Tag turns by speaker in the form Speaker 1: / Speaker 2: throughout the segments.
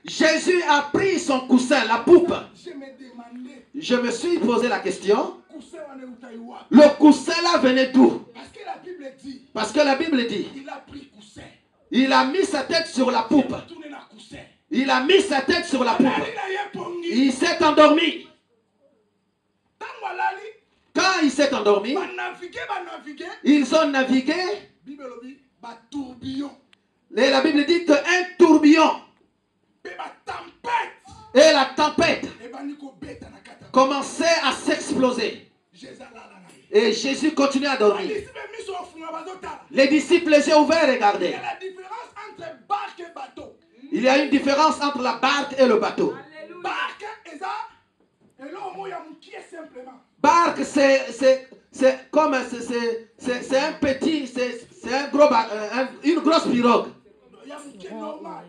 Speaker 1: Jésus a pris son coussin, la poupe.
Speaker 2: Je me demandais,
Speaker 1: Je me suis posé la question,
Speaker 2: coussin wana utayi wapi?
Speaker 1: le coussin là venait d'où?
Speaker 2: Parce que la Bible dit,
Speaker 1: Parce que la Bible dit,
Speaker 2: il a pris coussin.
Speaker 1: il a mis sa tête sur la poupe.
Speaker 2: Tourné na coussin.
Speaker 1: Il a mis sa tête sur la poupe.
Speaker 2: Alali na ye pongi.
Speaker 1: Il s'est endormi.
Speaker 2: Tango alali,
Speaker 1: Quand il s'est endormi,
Speaker 2: banavigué.
Speaker 1: ils ont navigué.
Speaker 2: Bible lobi, ba tourbillon.
Speaker 1: Et la Bible dit qu'un tourbillon
Speaker 2: Pe ba tempête.
Speaker 1: et la tempête
Speaker 2: Et baniko beta na kata.
Speaker 1: commençaient à s'exploser.
Speaker 2: Jésus la na ye.
Speaker 1: Et Jésus continuait à dormir.
Speaker 2: Ici même miso ofunga bazotala.
Speaker 1: Les disciples les yeux ouverts
Speaker 2: Il y
Speaker 1: regardaient.
Speaker 2: a la différence entre barque et bateau.
Speaker 1: Il y a une différence entre la barque et le bateau.
Speaker 2: Barque et ça, et là au moins il y a mon pied simplement.
Speaker 1: Barque, c'est comme c'est un petit, c'est un gros, une grosse pirogue
Speaker 2: Il y a mon pied normal.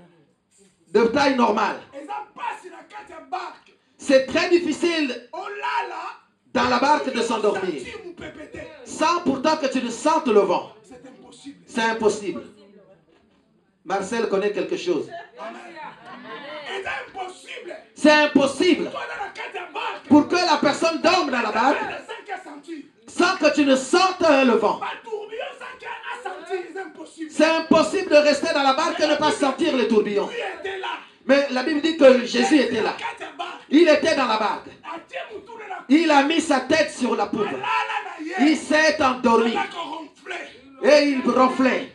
Speaker 1: de taille normale.
Speaker 2: Et ça passe la carte barque.
Speaker 1: C'est très difficile
Speaker 2: Oh là là.
Speaker 1: dans la barque de s'endormir, sans pourtant que tu ne sentes le vent.
Speaker 2: C'est impossible.
Speaker 1: C'est impossible. Marcel connaît quelque chose.
Speaker 2: C'est impossible.
Speaker 1: C'est impossible
Speaker 2: Toi dans la carte barque.
Speaker 1: pour que la personne dorme dans la barque sans que tu ne sentes le vent.
Speaker 2: Pas tourbillon sans qu'elle a senti. C'est impossible.
Speaker 1: C'est impossible de rester dans la barque et ne pas sentir les tourbillons.
Speaker 2: Lui était là.
Speaker 1: Mais la Bible dit que Jésus était là.
Speaker 2: Carte barque.
Speaker 1: Il était dans la barque.
Speaker 2: A Dieu vous tourne la.
Speaker 1: Il a mis sa tête sur la poupe.
Speaker 2: Là là na
Speaker 1: Il
Speaker 2: ye.
Speaker 1: s'est endormi
Speaker 2: Il a ronflé.
Speaker 1: et il ronflait.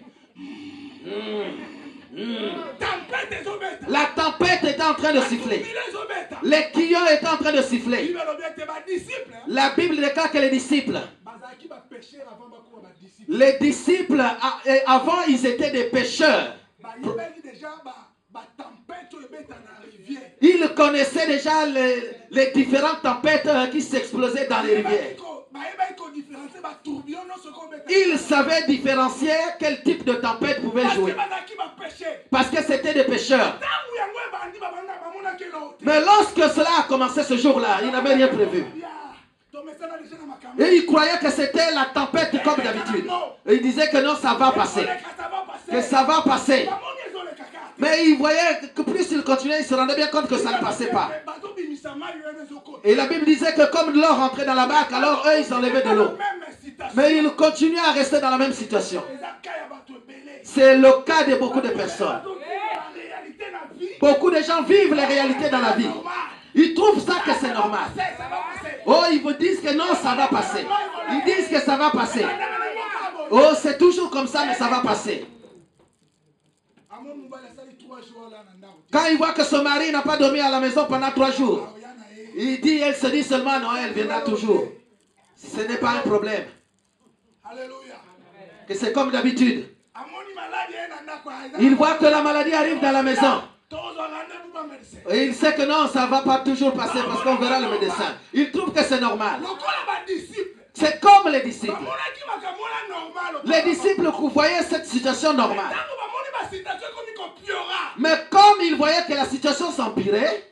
Speaker 2: Tempête des obètes.
Speaker 1: La tempête était en train de siffler.
Speaker 2: Les obètes.
Speaker 1: Les clients étaient en train de siffler.
Speaker 2: Bible obète ba disciple.
Speaker 1: La Bible déclare que les disciples,
Speaker 2: Bazaki ba pécheur avant ba ko ba disciple.
Speaker 1: les disciples, avant ils étaient des pêcheurs.
Speaker 2: Ba yebeli déjà ba tempête obète na rivière.
Speaker 1: Ils connaissaient déjà les différentes tempêtes qui s'explosaient dans les rivières. Ils savaient différencier quel type de tempête pouvait jouer. Parce que c'était des pêcheurs. Mais lorsque cela a commencé ce jour-là, ils n'avaient rien prévu. Et ils croyaient que c'était la tempête comme d'habitude. Et ils disaient que non, ça va passer. Que ça va passer. Mais ils voyaient que plus ils continuaient, ils se rendaient bien compte que ça ne passait pas. Et la Bible disait que comme l'eau rentrait dans la barque, alors eux, ils enlevaient de l'eau. Mais ils continuaient à rester dans la même situation. C'est le cas de beaucoup de personnes. Beaucoup de gens vivent les réalités dans la vie. Ils trouvent ça que c'est normal. Oh, ils vous disent que non, ça va passer. Ils disent que ça va passer. Oh, c'est toujours comme ça, mais ça va passer. Quand il voit que son mari n'a pas dormi à la maison pendant 3 jours, il dit, elle se dit seulement, non, elle viendra toujours. Ce n'est pas un problème. Que c'est comme d'habitude. Il voit que la maladie arrive dans la maison. Et il sait que non, ça ne va pas toujours passer parce qu'on verra le médecin. Il trouve que c'est normal. C'est comme les disciples. Les disciples voyaient cette situation normale. Mais comme ils voyaient que la situation s'empirait,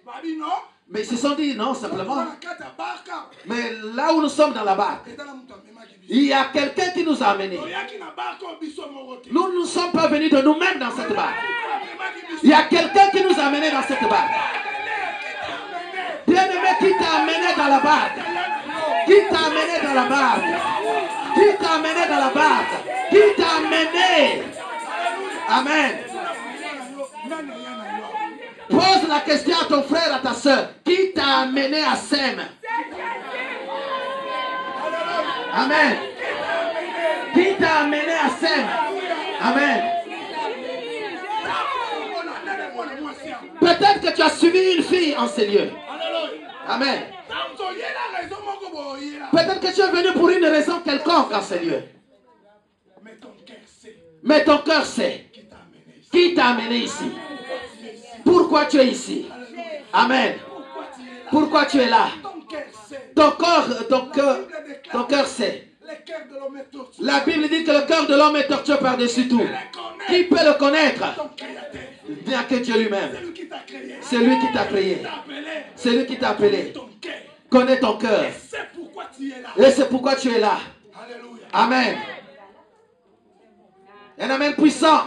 Speaker 1: mais ils se sont dit non, simplement. Mais là où nous sommes dans la barque, il y a quelqu'un qui nous a amenés. Nous ne sommes pas venus de nous-mêmes dans cette barque. Il y a quelqu'un qui nous a amenés dans cette barque. Bien-aimé, qui t'a amené dans la barque? Qui t'a amené dans la barque? Qui t'a amené dans la barque? Qui t'a amené? Amen. Pose la question à ton frère, à ta soeur. Qui t'a amené à Sem? Amen. Qui t'a amené à Sem? Amen. Peut-être que tu as suivi une fille en ces lieux. Amen. Peut-être que tu es venu pour une raison quelconque en ces lieux. Mais ton cœur sait. Qui t'a amené ici? Pourquoi tu es ici? Amen. Pourquoi tu es là? Ton cœur sait. La Bible dit que le cœur de l'homme est tortueux par-dessus tout. Qui peut le connaître? Bien que Dieu lui-même. C'est lui qui t'a créé. C'est lui qui t'a appelé. Connais ton cœur. Et c'est pourquoi tu es là. Amen. Un amen puissant.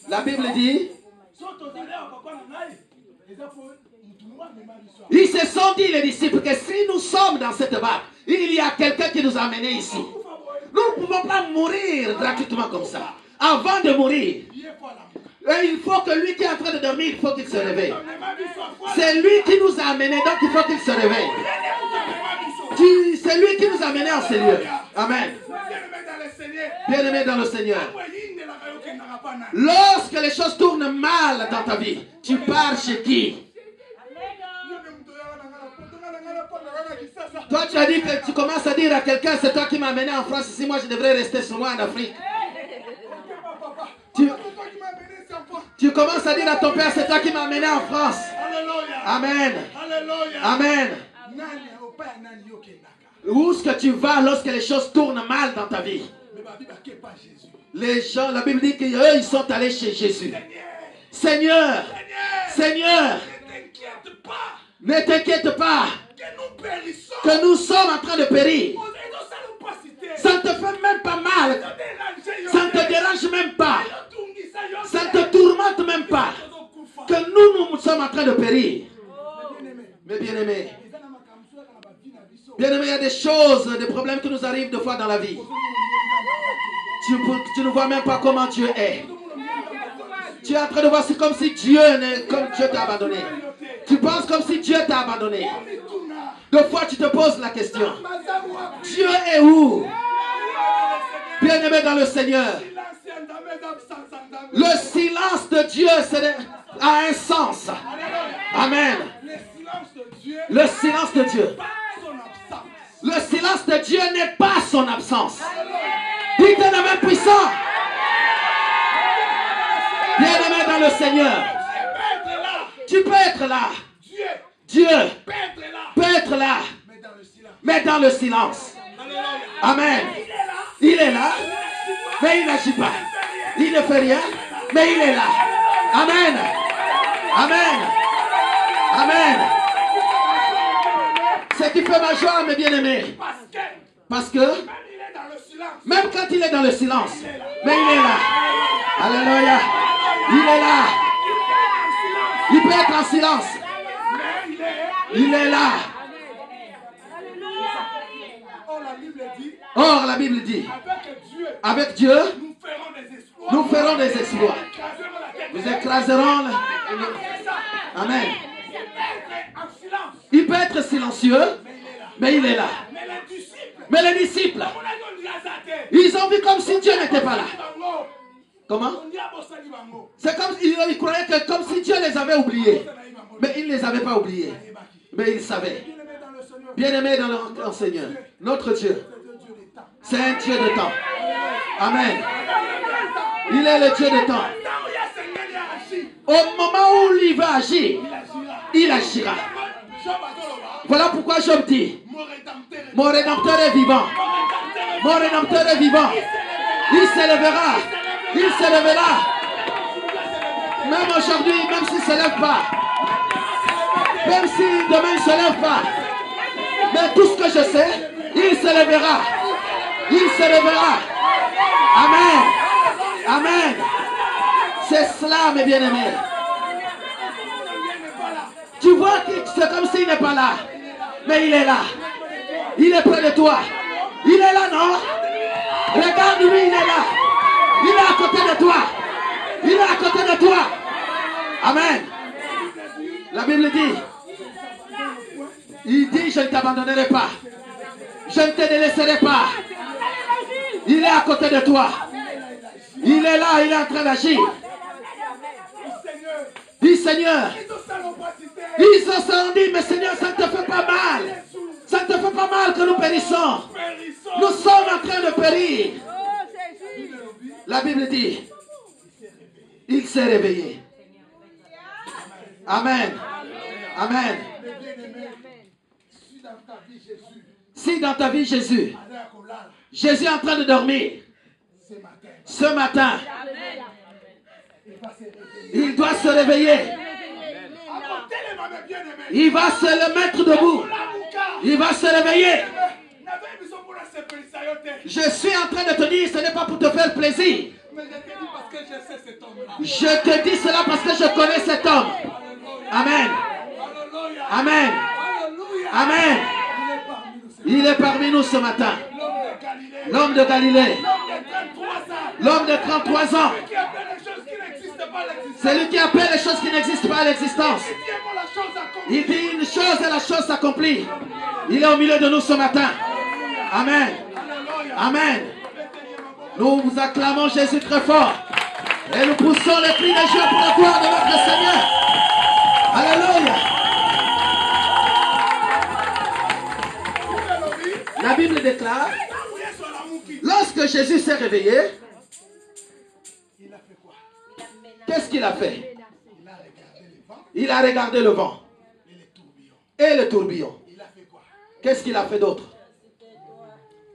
Speaker 1: La Bible dit, Ils se sont dit, les disciples, que si nous sommes dans cette barque, il y a quelqu'un qui nous a amenés ici. Nous ne pouvons pas mourir gratuitement comme ça. Avant de mourir, et il faut que lui qui est en train de dormir, il faut qu'il se réveille. C'est lui qui nous a amenés, donc il faut qu'il se réveille. C'est lui qui nous a amenés en ces lieux. Amen. Bien-aimé dans le Seigneur. Lorsque les choses tournent mal dans ta vie, tu pars chez qui? Toi, tu as dit que tu commences à dire à quelqu'un, c'est toi qui m'as amené en France, ici moi je devrais rester sur moi en Afrique. Tu commences à dire à ton père, c'est toi qui m'as amené en France. Amen. Amen. Où est-ce que tu vas lorsque les choses tournent mal dans ta vie? Les gens, la Bible dit qu'eux, ils sont allés chez Jésus. Seigneur, Seigneur, ne t'inquiète pas que nous sommes en train de périr. Ça ne te fait même pas mal. Ça ne te dérange même pas. Ça ne te tourmente même pas. Que nous sommes en train de périr. Mais bien-aimés, bien-aimés, il y a des choses, des problèmes qui nous arrivent des fois dans la vie. Tu ne vois même pas comment Dieu est. Tu es en train de voir, c'est comme si Dieu t'a abandonné. Tu penses comme si Dieu t'a abandonné. Deux fois tu te poses la question. Dieu est où? Bien-aimé dans le Seigneur. Le silence de Dieu a un sens. Amen. Le silence de Dieu. Le silence de Dieu n'est pas son absence. Dites le même puissant. Bien-aimé dans le Seigneur. Tu peux être là. Dieu peut être là. Mais dans le silence. Amen. Il est là. Mais il n'agit pas. Il ne fait rien. Mais il est là. Amen. Amen. Amen. Ce qui fait ma joie, mes bien-aimés. Parce que même quand il est dans le silence, mais il est là. Alléluia. Il est là. Il peut être en silence. Il est là. Or, la Bible dit, avec Dieu, nous ferons des exploits. Nous écraserons. Amen. Il peut être silencieux, mais il est là. Mais les disciples, ils ont vu comme si Dieu n'était pas là. Comment? C'est comme ils croyaient que comme si Dieu les avait oubliés. Mais il ne les avait pas oubliés. Mais ils savaient. Bien-aimés dans le Seigneur, notre Dieu, c'est un Dieu de temps. Amen. Il est le Dieu de temps. Au moment où il va agir, il agira. Voilà pourquoi Job dit, mon Rédempteur est vivant. Mon Rédempteur est vivant. Il s'élèvera. Il se lèvera. Même aujourd'hui, même s'il ne se lève pas. Même si demain il ne se lève pas. Mais tout ce que je sais, il se lèvera. Il se lèvera. Amen. Amen. C'est cela, mes bien-aimés. Tu vois que c'est comme s'il n'est pas là. Mais il est là. Il est près de toi. Il est là, non? Regarde-lui, il est là. Il est à côté de toi. Il est à côté de toi. Amen. La Bible dit, il dit, je ne t'abandonnerai pas. Je ne te délaisserai pas. Il est à côté de toi. Il est là, il est en train d'agir. Dis Seigneur. Ils se sont dit, mais Seigneur, ça ne te fait pas mal. Ça ne te fait pas mal que nous périssons. Nous sommes en train de périr. La Bible dit, il s'est réveillé. Amen. Amen. Si dans ta vie, Jésus est en train de dormir, ce matin, il doit se réveiller. Il va se le mettre debout. Il va se réveiller. Je suis en train de te dire, ce n'est pas pour te faire plaisir. Je te dis cela parce que je connais cet homme. Amen.
Speaker 2: Alléluia.
Speaker 1: Amen.
Speaker 2: Alléluia.
Speaker 1: Amen.
Speaker 2: Il est parmi nous ce
Speaker 1: Il est parmi nous ce matin.
Speaker 2: L'homme de Galilée.
Speaker 1: L'homme de Galilée.
Speaker 2: L'homme de 33 ans.
Speaker 1: L'homme de 33 ans.
Speaker 2: Celui qui appelle les choses qui n'existent pas à l'existence.
Speaker 1: C'est lui qui appelle les choses qui n'existent pas à l'existence.
Speaker 2: Il dit la chose accomplie.
Speaker 1: Il dit une chose et la chose s'accomplit. Il est au milieu de nous ce matin. Amen.
Speaker 2: Alléluia.
Speaker 1: Amen. Nous vous acclamons Jésus très fort. Et nous poussons les cris de joie pour la gloire de notre Seigneur. Alléluia. La Bible déclare, lorsque Jésus s'est réveillé,
Speaker 2: Il a fait quoi?
Speaker 1: qu'est-ce qu'il a fait?
Speaker 2: Il a regardé le vent
Speaker 1: Il a regardé le vent
Speaker 2: et les tourbillons.
Speaker 1: et le tourbillon.
Speaker 2: Il a fait quoi?
Speaker 1: Qu'est-ce qu'il a fait d'autre?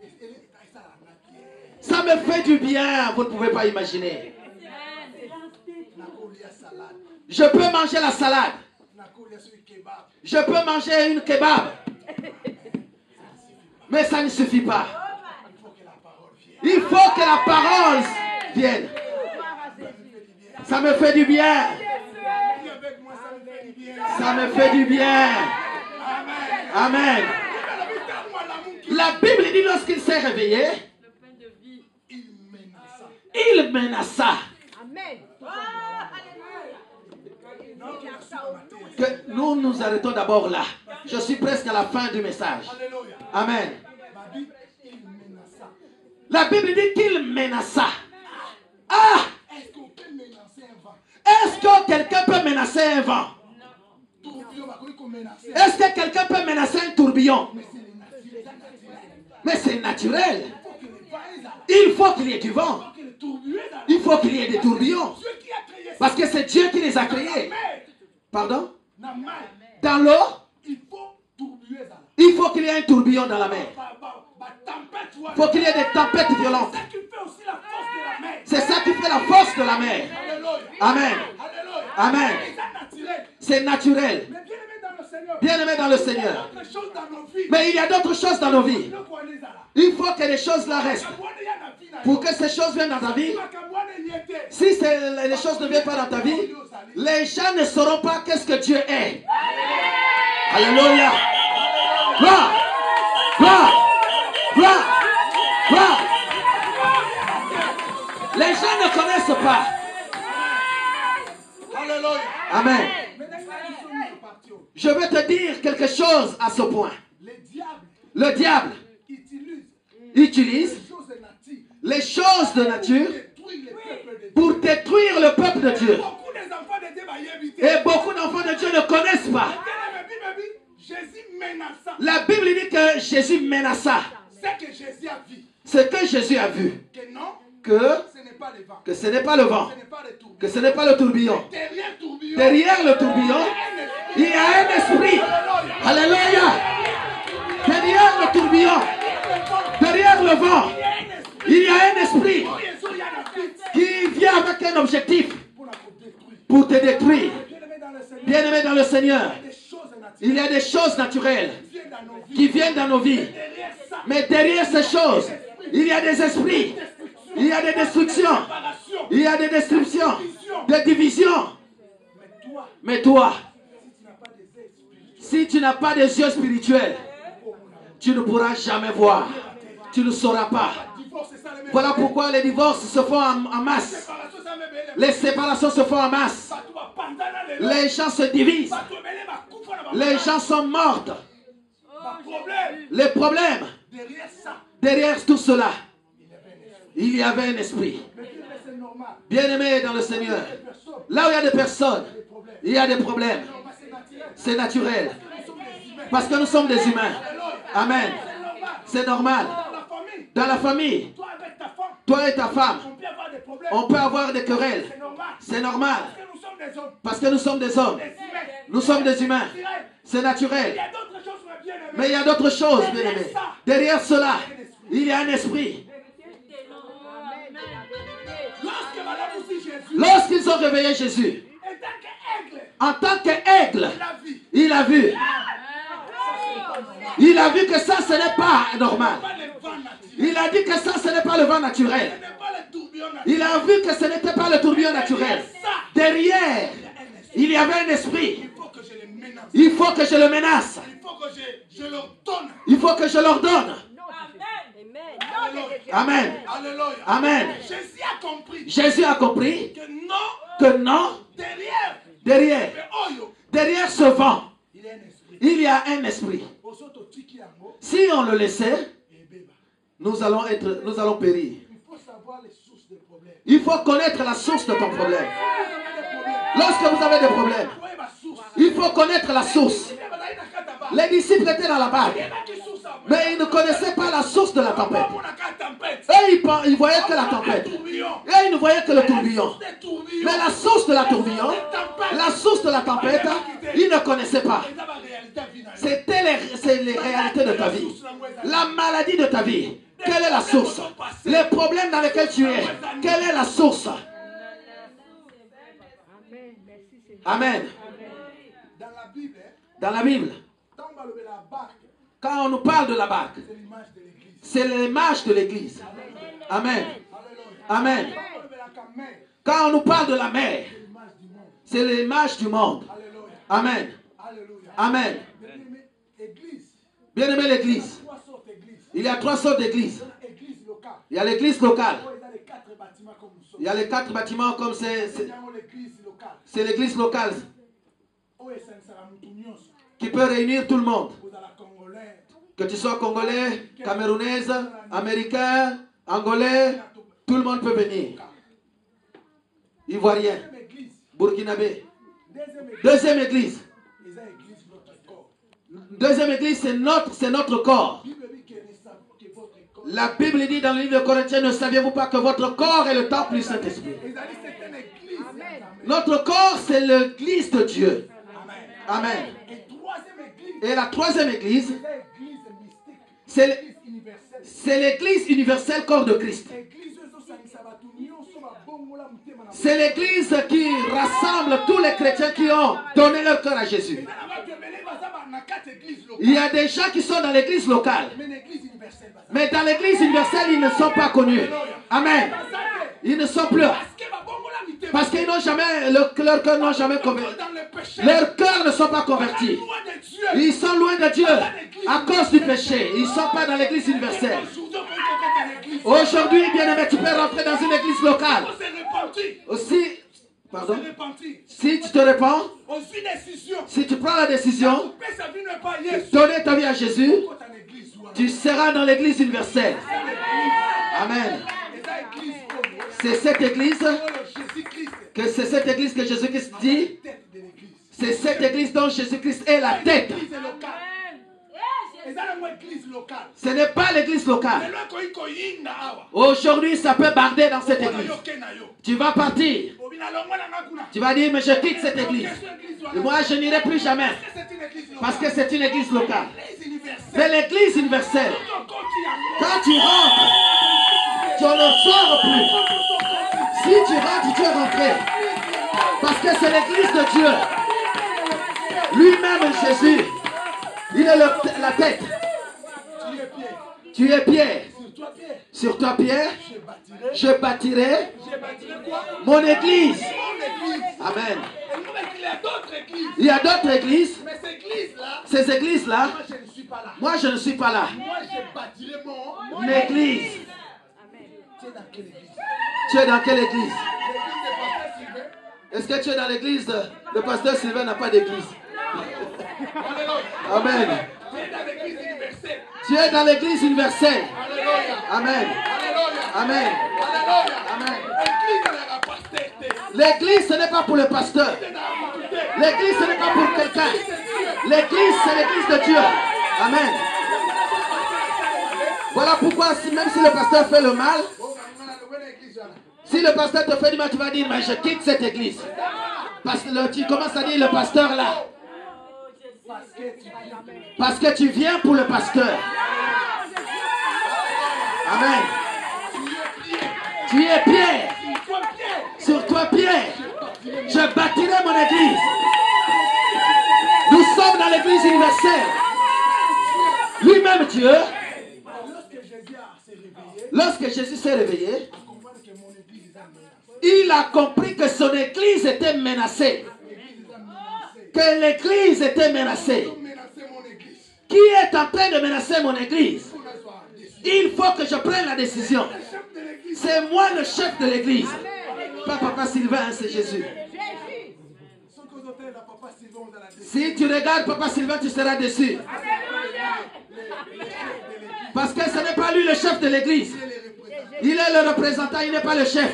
Speaker 2: Et
Speaker 1: Ça me fait du bien, vous ne pouvez pas imaginer. Je peux manger la salade. Je peux manger une kebab. Mais ça ne suffit pas. Il faut que la parole vienne. Ça me fait du bien. Ça me fait du bien. Amen. La Bible dit lorsqu'il s'est réveillé, il menaça. Que nous nous arrêtons d'abord là. Je suis presque à la fin du message. Amen. La Bible dit qu'il menaça. Ah! Est-ce que quelqu'un peut menacer un vent? Est-ce que quelqu'un peut menacer un tourbillon? Mais c'est naturel. Il faut qu'il y ait du vent. Il faut qu'il y ait des tourbillons. Parce que c'est Dieu qui les a créés. Pardon? Dans l'eau, il faut qu'il y ait un tourbillon dans la mer. Il faut qu'il y ait des tempêtes violentes. C'est ça qui fait la force de la mer. Amen. Amen. C'est naturel. Bien-aimé dans le Seigneur. Mais il y a d'autres choses dans nos vies. Il faut que les choses là restent. Pour que ces choses viennent dans ta vie. Si les choses ne viennent pas dans ta vie, les gens ne sauront pas qu'est-ce que Dieu est. Alléluia. Gloire. Gloire. Gloire. Gloire. Les gens ne connaissent pas. Amen. Je vais te dire quelque chose à ce point. Le diable utilise les choses de nature pour détruire le peuple de Dieu. Et beaucoup d'enfants de Dieu ne connaissent pas. La Bible dit que Jésus menaça. Ce que Jésus a vu. Que ce n'est pas le vent. Que ce n'est pas le tourbillon. Derrière le tourbillon, il y a un esprit. Alléluia. Derrière le tourbillon, derrière le vent, il y a un esprit qui vient avec un objectif pour te détruire. Bien-aimé dans le Seigneur, il y a des choses naturelles qui viennent dans nos vies. Mais derrière ces choses, il y a des esprits. Il y a des destructions. Il y a des destructions, des divisions. Mais toi, si tu n'as pas des yeux spirituels, tu ne pourras jamais voir. Tu ne sauras pas. Voilà pourquoi les divorces se font en masse. Les séparations se font en masse. Les gens se divisent. Les gens sont morts. Les problèmes, derrière tout cela, il y avait un esprit. Bien-aimé dans le Seigneur, là où il y a des personnes, il y a des problèmes. C'est naturel. Parce que nous sommes des humains. Amen. C'est normal. Dans la famille, toi et ta femme, on peut avoir des querelles. C'est normal. Parce que nous sommes des hommes. Nous sommes des humains. C'est naturel. Mais il y a d'autres choses, bien-aimés. Derrière cela, il y a un esprit. Lorsqu'ils ont réveillé Jésus, en tant qu'aigle, il a vu. Il a vu que ça, ce n'est pas normal. Il a dit que ça, ce n'est pas le vent naturel. Il a vu que ce n'était pas le tourbillon naturel. Derrière, il y avait un esprit. Il faut que je le menace.
Speaker 2: Il faut que je leur donne.
Speaker 1: Il faut que je leur donne. Amen.
Speaker 2: Alléluia.
Speaker 1: Amen.
Speaker 2: Jésus a compris.
Speaker 1: Jésus a compris que non, derrière ce vent, il y a un esprit. Si on le laissait, nous allons périr.
Speaker 2: Il faut savoir les sources des problèmes.
Speaker 1: Il faut connaître la source de ton problème. Lorsque vous avez des problèmes, il faut connaître la source. Les disciples étaient dans la barque, mais ils ne connaissaient pas la source de la tempête. Et ils voyaient que la tempête. Et ils ne voyaient que le tourbillon. Mais la source de la tourbillon, la source de la tempête, ils ne connaissaient pas. C'était les réalités de ta vie. La maladie de ta vie. Quelle est la source? Les problèmes dans lesquels tu es. Quelle est la source? Amen. Dans la Bible, quand on nous parle de la barque, c'est l'image de l'église. Amen. Amen. Quand on nous parle de la mer, c'est l'image du monde. Amen. Amen. Bien aimé l'église. Il y a 3 sortes d'églises. Il y a l'église locale. Il y a les 4 bâtiments comme c'est l'église locale qui peut réunir tout le monde. Que tu sois congolais, camerounaise, américain, angolais, tout le monde peut venir. Ivoirien, burkinabé. Deuxième église. Deuxième église, c'est notre corps. La Bible dit dans le livre de Corinthiens, ne saviez-vous pas que votre corps est le temple du Saint-Esprit? Notre corps, c'est l'église de Dieu. Amen. Et la troisième église, c'est l'église universelle, corps de Christ. C'est l'église qui rassemble tous les chrétiens qui ont donné leur cœur à Jésus. Il y a des gens qui sont dans l'église locale. Mais dans l'église universelle, ils ne sont pas connus. Amen. Ils ne sont plus. Parce qu'ils n'ont jamais, leur cœur n'ont jamais converti. Leurs cœurs ne sont pas convertis. Ils sont loin de Dieu à cause du péché. Ils ne sont pas dans l'église universelle. Aujourd'hui, bien aimé, tu peux rentrer dans une église locale. Aussi, pardon. Si tu te répands, si tu prends la décision de donner ta vie à Jésus, tu seras dans l'église universelle. Amen. C'est cette église que Jésus-Christ dit. C'est cette église dont Jésus-Christ est la tête. Ce n'est pas l'église locale. Aujourd'hui, ça peut barder dans cette église. Tu vas partir. Tu vas dire, mais je quitte cette église. Et moi, je n'irai plus jamais. Parce que c'est une église locale. Mais l'église universelle, quand tu rentres, tu ne sors plus. Si tu rentres, tu es rentré. Parce que c'est l'église de Dieu. Lui-même, Jésus, il est la tête. Tu es Pierre. Sur toi, Pierre, je bâtirai mon église. Amen. Il y a d'autres églises. Ces églises-là, moi je ne suis pas là. Mon église. Tu es dans quelle église? Est-ce que tu es dans l'église? Le pasteur Sylvain n'a pas d'église. Amen. Tu es dans l'église universelle. Amen. Amen. Amen. L'église, ce n'est pas pour le pasteur. L'église, ce n'est pas pour quelqu'un. L'église, c'est l'église de Dieu. Amen. Voilà pourquoi, même si le pasteur fait le mal, si le pasteur te fait du mal, tu vas dire, mais je quitte cette église. Parce que tu commences à dire, le pasteur là. Parce que tu viens pour le pasteur. Amen. Tu es Pierre. Sur toi, Pierre, je bâtirai mon église. Nous sommes dans l'église universelle. Lui-même Dieu, lorsque Jésus s'est réveillé, il a compris que son église était menacée. que l'église était menacée. Qui est en train de menacer mon église? Il faut que je prenne la décision. C'est moi le chef de l'église. Pas Papa Sylvain, c'est Jésus. Si tu regardes Papa Sylvain, tu seras déçu. Parce que ce n'est pas lui le chef de l'église. Il est le représentant, il n'est pas le chef.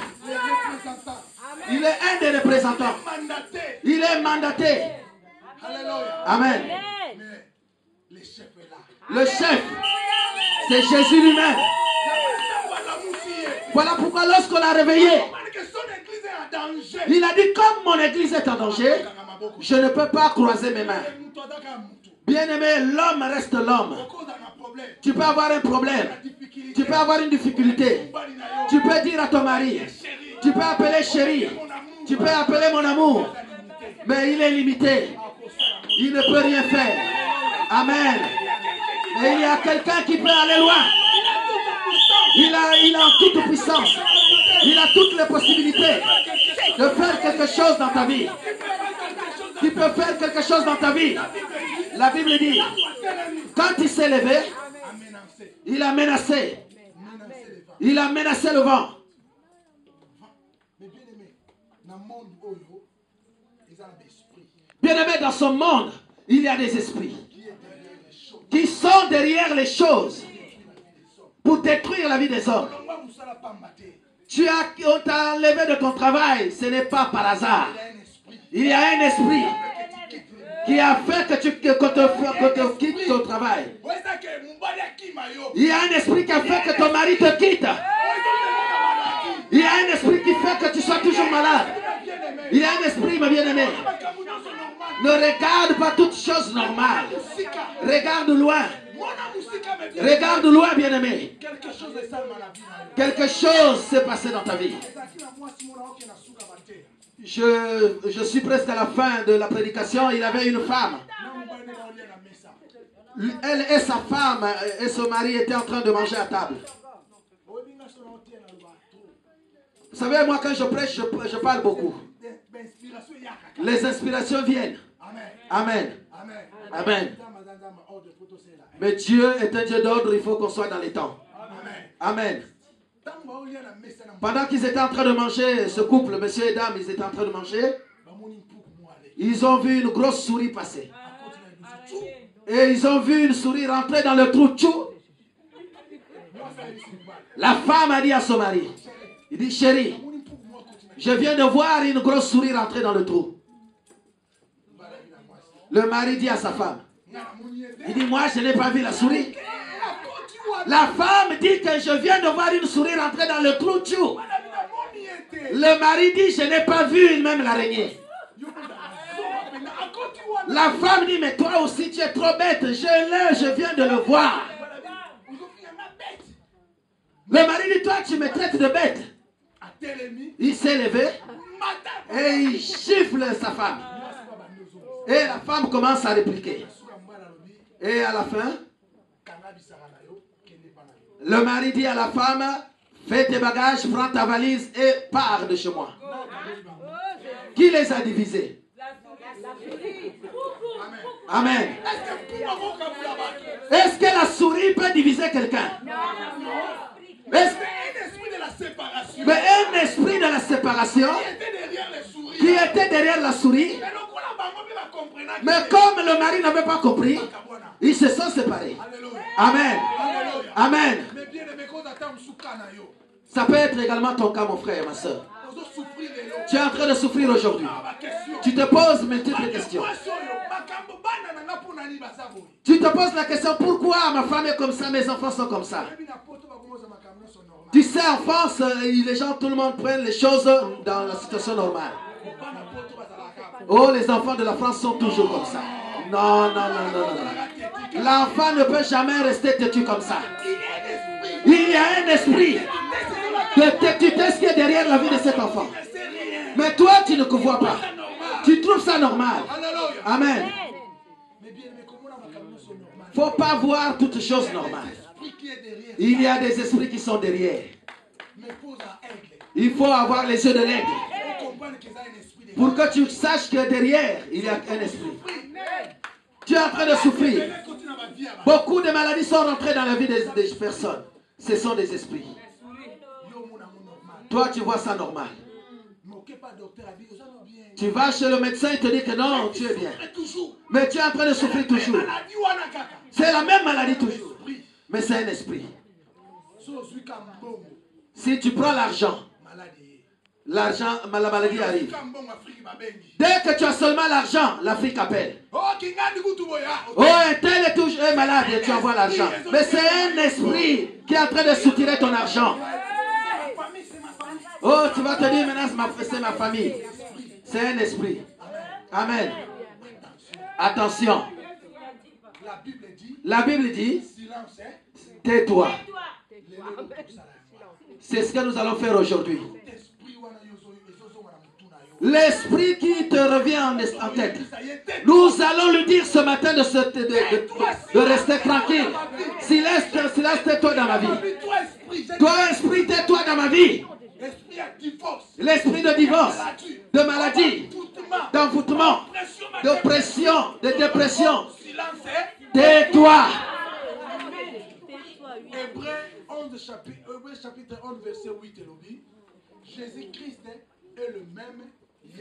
Speaker 1: Il est un des représentants. Il est mandaté. Amen. Le chef, c'est Jésus lui-même. Voilà pourquoi lorsqu'on l'a réveillé, il a dit, comme mon église est en danger, je ne peux pas croiser mes mains. Bien-aimé, l'homme reste l'homme. Tu peux avoir un problème. Tu peux avoir une difficulté. Tu peux dire à ton mari. Tu peux appeler chéri. Tu peux appeler mon amour. Mais il est limité. Il ne peut rien faire. Amen. Mais il y a quelqu'un qui peut aller loin. Il a toute puissance. Il a toutes les possibilités de faire quelque chose dans ta vie. Tu peux faire quelque chose dans ta vie. La Bible dit, quand il s'est levé, il a menacé. Il a menacé le vent. Bien-aimé, dans son monde, il y a des esprits qui sont derrière les choses pour détruire la vie des hommes. On t'a enlevé de ton travail, ce n'est pas par hasard. Il y a un esprit qui a fait que tu quittes ton travail. Il y a un esprit qui a fait que ton mari te quitte. Il y a un esprit qui fait que tu sois toujours malade. Il y a un esprit, ma bien-aimée. Ne regarde pas toutes choses normales. Regarde loin. Regarde loin, bien-aimé. Quelque chose s'est passé dans ta vie. Je suis presque à la fin de la prédication. Il avait une femme. Elle et sa femme et son mari étaient en train de manger à table. Vous savez, moi quand je prêche, je parle beaucoup. Les inspirations viennent. Amen. Amen. Mais Dieu est un Dieu d'ordre, il faut qu'on soit dans les temps. Amen. Pendant qu'ils étaient en train de manger, ce couple, monsieur et dame, ils étaient en train de manger, ils ont vu une grosse souris passer. Et ils ont vu une souris rentrer dans le trou. Tchou. La femme a dit à son mari, il dit, chérie, je viens de voir une grosse souris rentrer dans le trou. Le mari dit à sa femme, il dit, moi je n'ai pas vu la souris. La femme dit que je viens de voir une souris rentrer dans le trou. Tchou. Le mari dit, je n'ai pas vu même l'araignée. La femme dit, mais toi aussi tu es trop bête. Je viens de le voir. Le mari dit, toi tu me traites de bête. Il s'est levé et il gifle sa femme. Et la femme commence à répliquer. Et à la fin, le mari dit à la femme, fais tes bagages, prends ta valise et pars de chez moi. Qui les a divisés? Amen. Est-ce que la souris peut diviser quelqu'un? Mais un esprit de la séparation qui était derrière la souris, mais comme le mari n'avait pas compris, ils se sont séparés. Amen. Amen. Ça peut être également ton cas, mon frère et ma soeur. Tu es en train de souffrir aujourd'hui. Tu te poses multiples questions. Tu te poses la question, pourquoi ma femme est comme ça, mes enfants sont comme ça? Tu sais, en France, les gens, tout le monde prennent les choses dans la situation normale. Oh, les enfants de la France sont toujours comme ça. Non, non, non, non, non. L'enfant ne peut jamais rester têtu comme ça. Il y a un esprit de têtutesse qui est derrière la vie de cet enfant. Mais toi, tu ne vois pas. Tu trouves ça normal. Amen. Il ne faut pas voir toutes choses normales. Il y a des esprits qui sont derrière. Il faut avoir les yeux de l'aigle. Pour que tu saches que derrière, il y a un esprit. Tu es en train de souffrir. Beaucoup de maladies sont rentrées dans la vie des personnes. Ce sont des esprits. Toi, tu vois ça normal. Tu vas chez le médecin, il te dit que non, tu es bien. Mais tu es en train de souffrir toujours. C'est la même maladie toujours. Mais c'est un esprit. Si tu prends l'argent, la maladie arrive. Dès que tu as seulement l'argent, l'Afrique appelle. Oh, un tel est malade et tu envoies l'argent. Mais c'est un esprit qui est en train de soutirer ton argent. Oh, tu vas te dire maintenant, c'est ma famille. C'est un esprit. Amen. Attention. La Bible dit, tais-toi. C'est ce que nous allons faire aujourd'hui. L'esprit qui te revient en tête, nous allons lui dire ce matin de rester tranquille. Silence, tais-toi dans ma vie. Toi, esprit, tais-toi dans ma vie. L'esprit de divorce, de maladie, d'envoûtement, d'oppression, de dépression. Tais-toi.
Speaker 2: Hébreux chapitre 11, verset 8 et lobby. Jésus-Christ est le même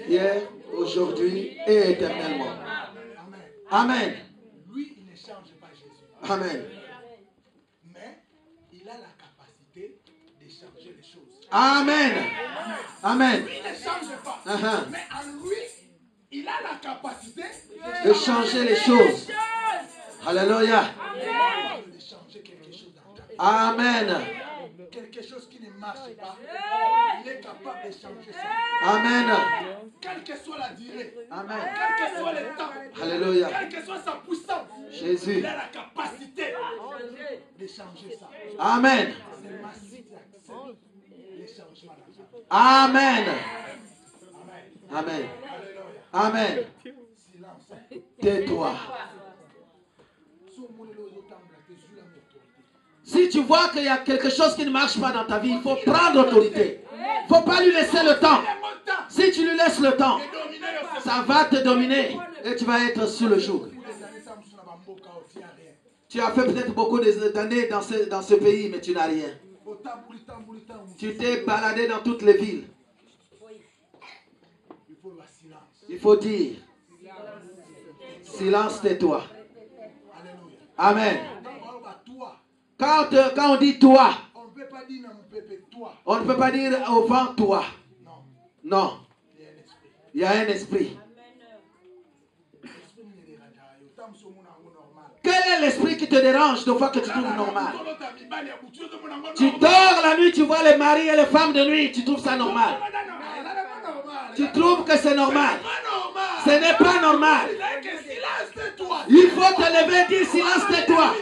Speaker 1: hier, aujourd'hui et éternellement. Amen.
Speaker 2: Lui, il ne change pas Jésus.
Speaker 1: Amen.
Speaker 2: Mais il a la capacité de changer les choses.
Speaker 1: Amen. Amen.
Speaker 2: Lui, il ne change pas. Mais en lui, il a la capacité
Speaker 1: de changer les choses. Alléluia.
Speaker 2: De changer quelque chose dans ta vie.
Speaker 1: Amen.
Speaker 2: Quelque chose qui ne marche pas, il est capable de changer ça.
Speaker 1: Amen.
Speaker 2: Quelle que soit la durée,
Speaker 1: Amen.
Speaker 2: quel que soit le temps,
Speaker 1: Alléluia.
Speaker 2: quelle que soit sa puissance,
Speaker 1: Jésus.
Speaker 2: il a la capacité de changer ça.
Speaker 1: Amen.
Speaker 2: Seulement si tu acceptes les changements dans ta vie.
Speaker 1: Amen.
Speaker 2: Amen.
Speaker 1: Amen. Amen.
Speaker 2: Silence.
Speaker 1: Tais-toi. Si tu vois qu'il y a quelque chose qui ne marche pas dans ta vie, il faut prendre l'autorité. Il ne faut pas lui laisser le temps. Si tu lui laisses le temps, ça va te dominer et tu vas être sous le joug. Tu as fait peut-être beaucoup d'années dans ce pays, mais tu n'as rien. Tu t'es baladé dans toutes les villes. Il faut dire, silence, tais-toi. Amen. Quand on dit toi,
Speaker 2: on ne peut pas dire mon pépé toi.
Speaker 1: On ne peut pas dire au vent toi.
Speaker 2: Non.
Speaker 1: Non. Il y a un esprit. Quel est l'esprit qui te dérange de fois que tu trouves normal? Tu dors la nuit, tu vois les maris et les femmes de nuit, tu trouves ça normal. Tu trouves que c'est normal. Ce n'est pas normal. Il faut te lever et dire silence, tais-toi.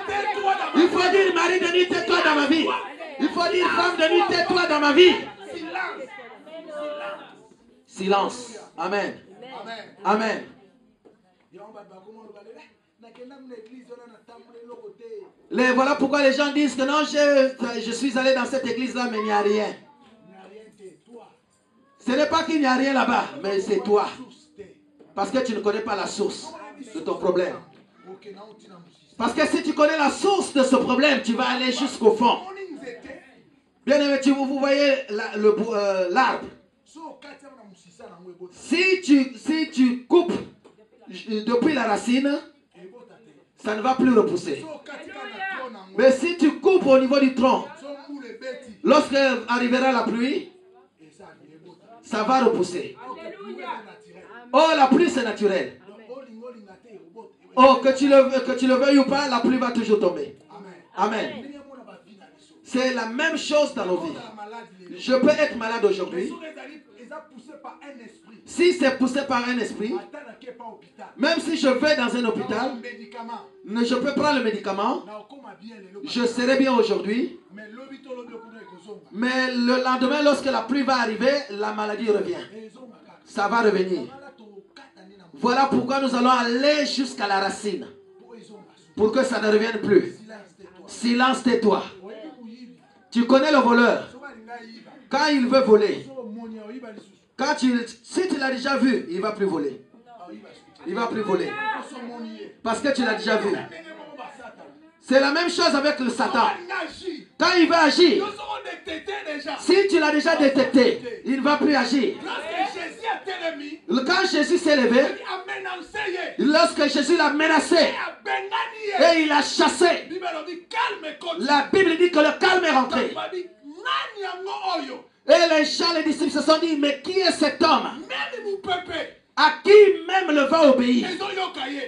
Speaker 1: Il faut dire mari de nuit, tais-toi dans ma vie. Il faut dire femme de nuit, tais-toi dans ma vie. Silence. Amen. Amen. Voilà pourquoi les gens disent que non, je suis allé dans cette église-là, mais il n'y a rien. Ce n'est pas qu'il n'y a rien là-bas, mais c'est toi. Parce que tu ne connais pas la source de ton problème. Parce que si tu connais la source de ce problème, tu vas aller jusqu'au fond. Bien aimé, vous voyez l'arbre. Si tu coupes depuis la racine, ça ne va plus repousser. Mais si tu coupes au niveau du tronc, lorsque arrivera la pluie, ça va repousser. Oh, la pluie c'est naturel. Oh, que tu le veuilles ou pas, la pluie va toujours tomber. Amen. C'est la même chose dans nos vies. Je peux être malade aujourd'hui. Si c'est poussé par un esprit, même si je vais dans un hôpital, je peux prendre le médicament, je serai bien aujourd'hui, mais le lendemain, lorsque la pluie va arriver, la maladie revient. Ça va revenir. Voilà pourquoi nous allons aller jusqu'à la racine, pour que ça ne revienne plus. Silence, tais-toi. Tu connais le voleur. Quand il veut voler, Si tu l'as déjà vu, il ne va plus voler. Il ne va plus voler. Parce que tu l'as déjà vu. C'est la même chose avec le Satan. Quand il va agir, si tu l'as déjà détecté, il ne va plus agir. Quand Jésus s'est levé, lorsque Jésus l'a menacé et il l'a chassé, la Bible dit que le calme est rentré. Et les gens, les disciples se sont dit, mais qui est cet homme à qui même le vent obéit?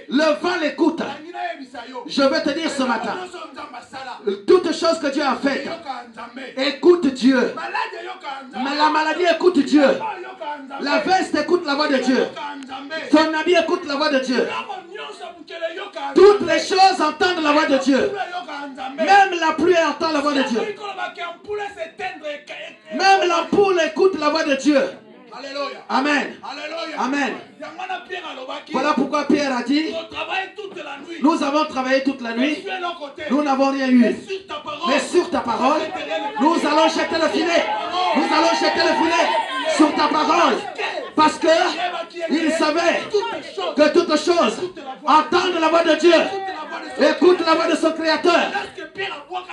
Speaker 1: Le vent l'écoute. Je veux te dire ce matin, toutes choses que Dieu a faites, écoute Dieu. Mais la maladie écoute Dieu. La veste écoute la voix de Dieu. Ton ami écoute la voix de Dieu. Toutes les choses entendent la voix de Dieu. Même la pluie entend la voix de Dieu. Même l'ampoule écoute la voix de Dieu. Amen. Amen. Voilà pourquoi Pierre a dit, nous avons travaillé toute la nuit, nous n'avons rien eu. Mais sur ta parole, nous allons jeter le filet. Nous allons jeter le filet sur ta parole. Parce que il savait que toutes choses entendent la voix de Dieu. Écoute la voix de son Créateur.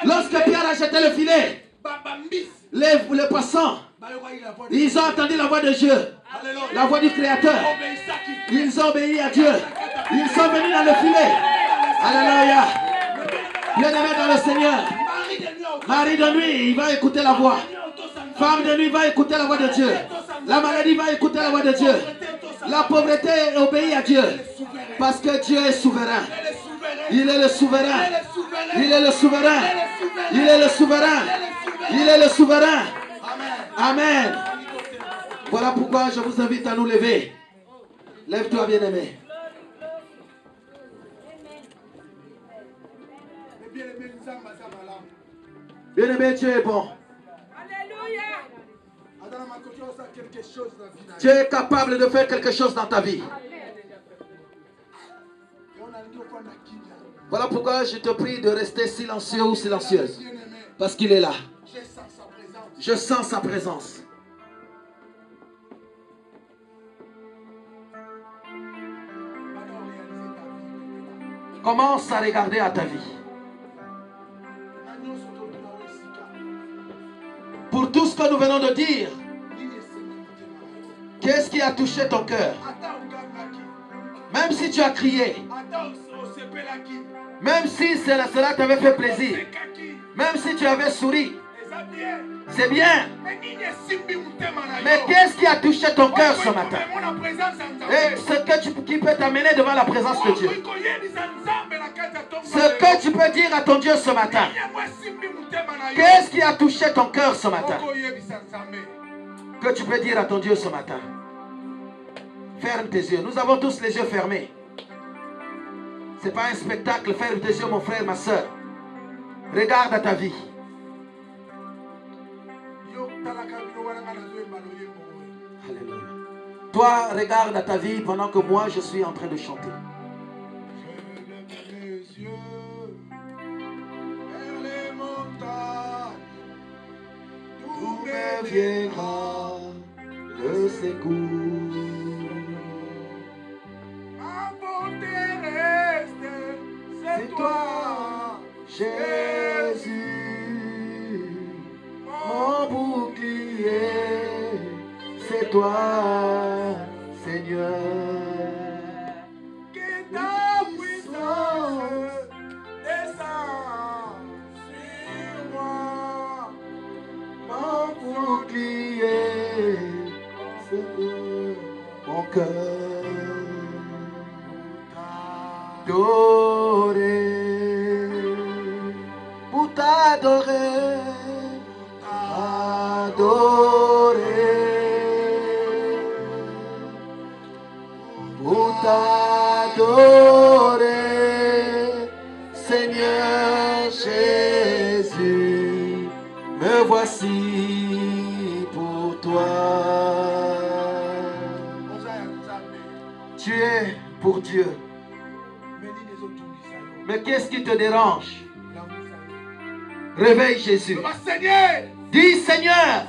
Speaker 1: Lorsque Pierre a jeté le filet, les poissons, ils ont entendu la voix de Dieu, la voix du Créateur. Ils ont obéi à Dieu. Ils sont venus dans le filet. Alléluia. Bien-aimé dans le Seigneur. Mari de nuit, il va écouter la voix. Femme de nuit va écouter la voix de Dieu. La maladie va écouter la voix de Dieu. La pauvreté obéit à Dieu. Parce que Dieu est souverain. Il est le souverain. Il est le souverain. Il est le souverain. Il est le souverain. Amen. Voilà pourquoi je vous invite à nous lever. Lève-toi, bien-aimé. Bien-aimé, Dieu est bon. Dieu est capable de faire quelque chose dans ta vie. Voilà pourquoi je te prie de rester silencieux ou silencieuse. Parce qu'il est là. Je sens sa présence. Commence à regarder à ta vie. Pour tout ce que nous venons de dire, qu'est-ce qui a touché ton cœur? Même si tu as crié, même si cela t'avait fait plaisir, même si tu avais souri, c'est bien. Mais qu'est-ce qui a touché ton cœur ce matin? Et ce qui peut t'amener devant la présence de Dieu. Ce que tu peux dire à ton Dieu ce matin. Qu'est-ce qui a touché ton cœur ce matin? Que tu peux dire à ton Dieu ce matin. Ferme tes yeux. Nous avons tous les yeux fermés. Ce n'est pas un spectacle. Ferme tes yeux, mon frère, ma soeur. Regarde à ta vie. Alléluia. Toi, regarde à ta vie pendant que moi, je suis en train de chanter.
Speaker 2: Je lève les yeux vers les montagnes, d'où me viendra le secours. Ma bonté reste, c'est toi, Jésus, mon bouclier, c'est toi, Seigneur. Que ta puissance descend sur moi, mon bouclier, c'est toi, mon cœur. Pour t'adorer, pour t'adorer, Seigneur Jésus, me voici pour toi.
Speaker 1: Tu es pour Dieu. Mais qu'est-ce qui te dérange? Réveille Jésus. Dis Seigneur,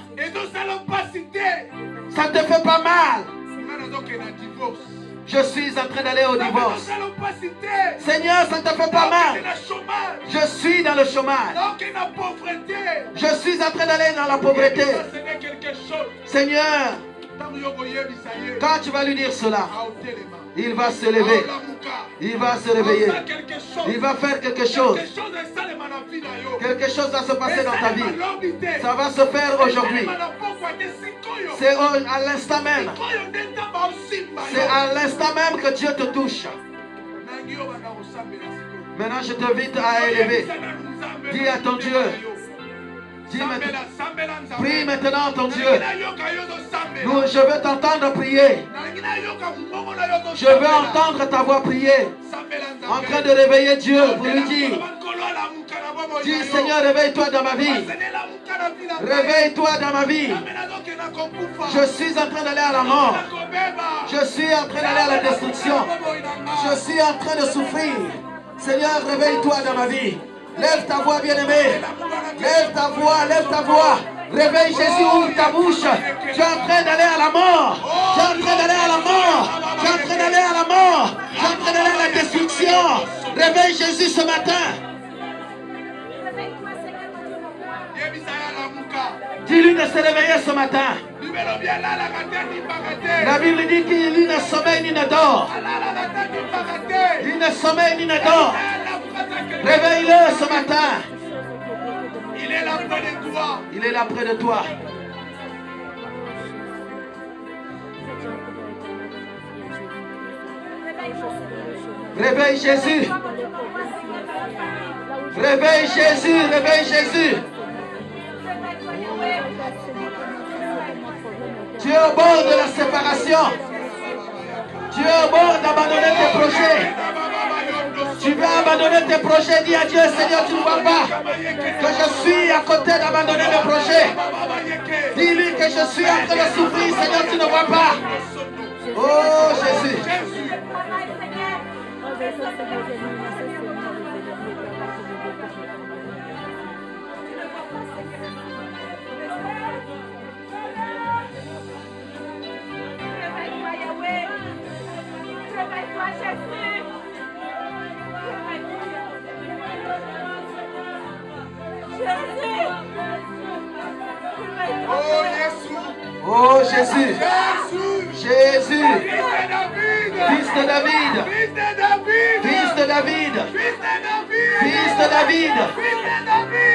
Speaker 1: Ça ne te fait pas mal. Je suis en train d'aller au divorce. Seigneur, ça ne te fait pas mal. Je suis dans le chômage. Je suis en train d'aller dans la pauvreté. Seigneur, quand tu vas lui dire cela, il va se lever. Il va se réveiller. Il va faire quelque chose. Quelque chose va se passer dans ta vie. Ça va se faire aujourd'hui. C'est à l'instant même. C'est à l'instant même que Dieu te touche. Maintenant, je t'invite à élever. Dis à ton Dieu. Prie maintenant ton Dieu. Je veux t'entendre prier. Je veux entendre ta voix prier. En train de réveiller Dieu pour lui dire. Dis Seigneur, réveille-toi dans ma vie. Réveille-toi dans ma vie. Je suis en train d'aller à la mort. Je suis en train d'aller à la destruction. Je suis en train de souffrir. Seigneur, réveille-toi dans ma vie. Lève ta voix, bien-aimé. Lève ta voix, lève ta voix. Réveille Jésus, ouvre ta bouche. Tu es en train d'aller à la mort. Tu es en train d'aller à la mort. Tu es en train d'aller à la mort. Tu es en train d'aller à la destruction. Réveille Jésus ce matin. Dis-lui de se réveiller ce matin. La Bible dit qu'il ne sommeille ni ne dort. Il ne sommeille ni ne dort. Réveille-le ce matin.
Speaker 2: Il est là près de toi.
Speaker 1: Il est là près de toi. Réveille Jésus. Réveille Jésus. Réveille Jésus. Tu es au bord de la séparation. Tu es au bord d'abandonner tes projets. Tu veux abandonner tes projets. Dis à Dieu, Seigneur, tu ne vois pas que je suis à côté d'abandonner mes projets. Dis-lui que je suis en train de souffrir. Seigneur, tu ne vois pas. Oh Jésus. Oh Jésus. Jésus. Fils de David. Fils de David. Fils de David.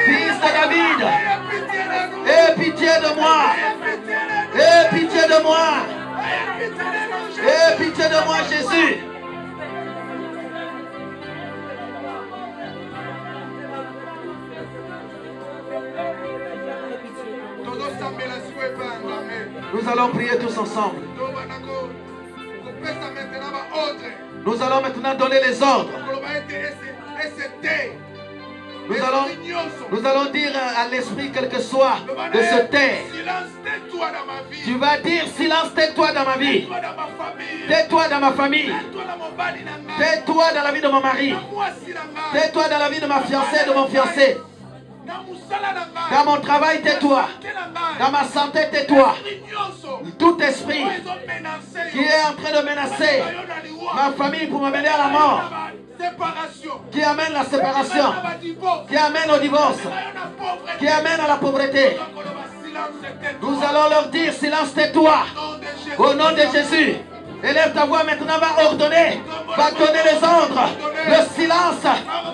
Speaker 1: Fils de David. Aie pitié de moi. Aie pitié de moi. Aie pitié de moi, Jésus. Nous allons prier tous ensemble. Nous allons maintenant donner les ordres. Nous allons dire à l'esprit quel que soit de se taire. Tu vas dire silence, tais-toi dans ma vie. Tais-toi dans ma famille. Tais-toi dans la vie de mon mari. Tais-toi dans la vie de ma fiancée et de mon fiancé. Dans mon travail, tais-toi. Dans ma santé, tais-toi. Tout esprit qui est en train de menacer ma famille pour m'amener à la mort, qui amène la séparation, qui amène au divorce, qui amène à la pauvreté, nous allons leur dire silence, tais-toi. Au nom de Jésus. Élève ta voix maintenant, va ordonner, va donner les ordres. Le silence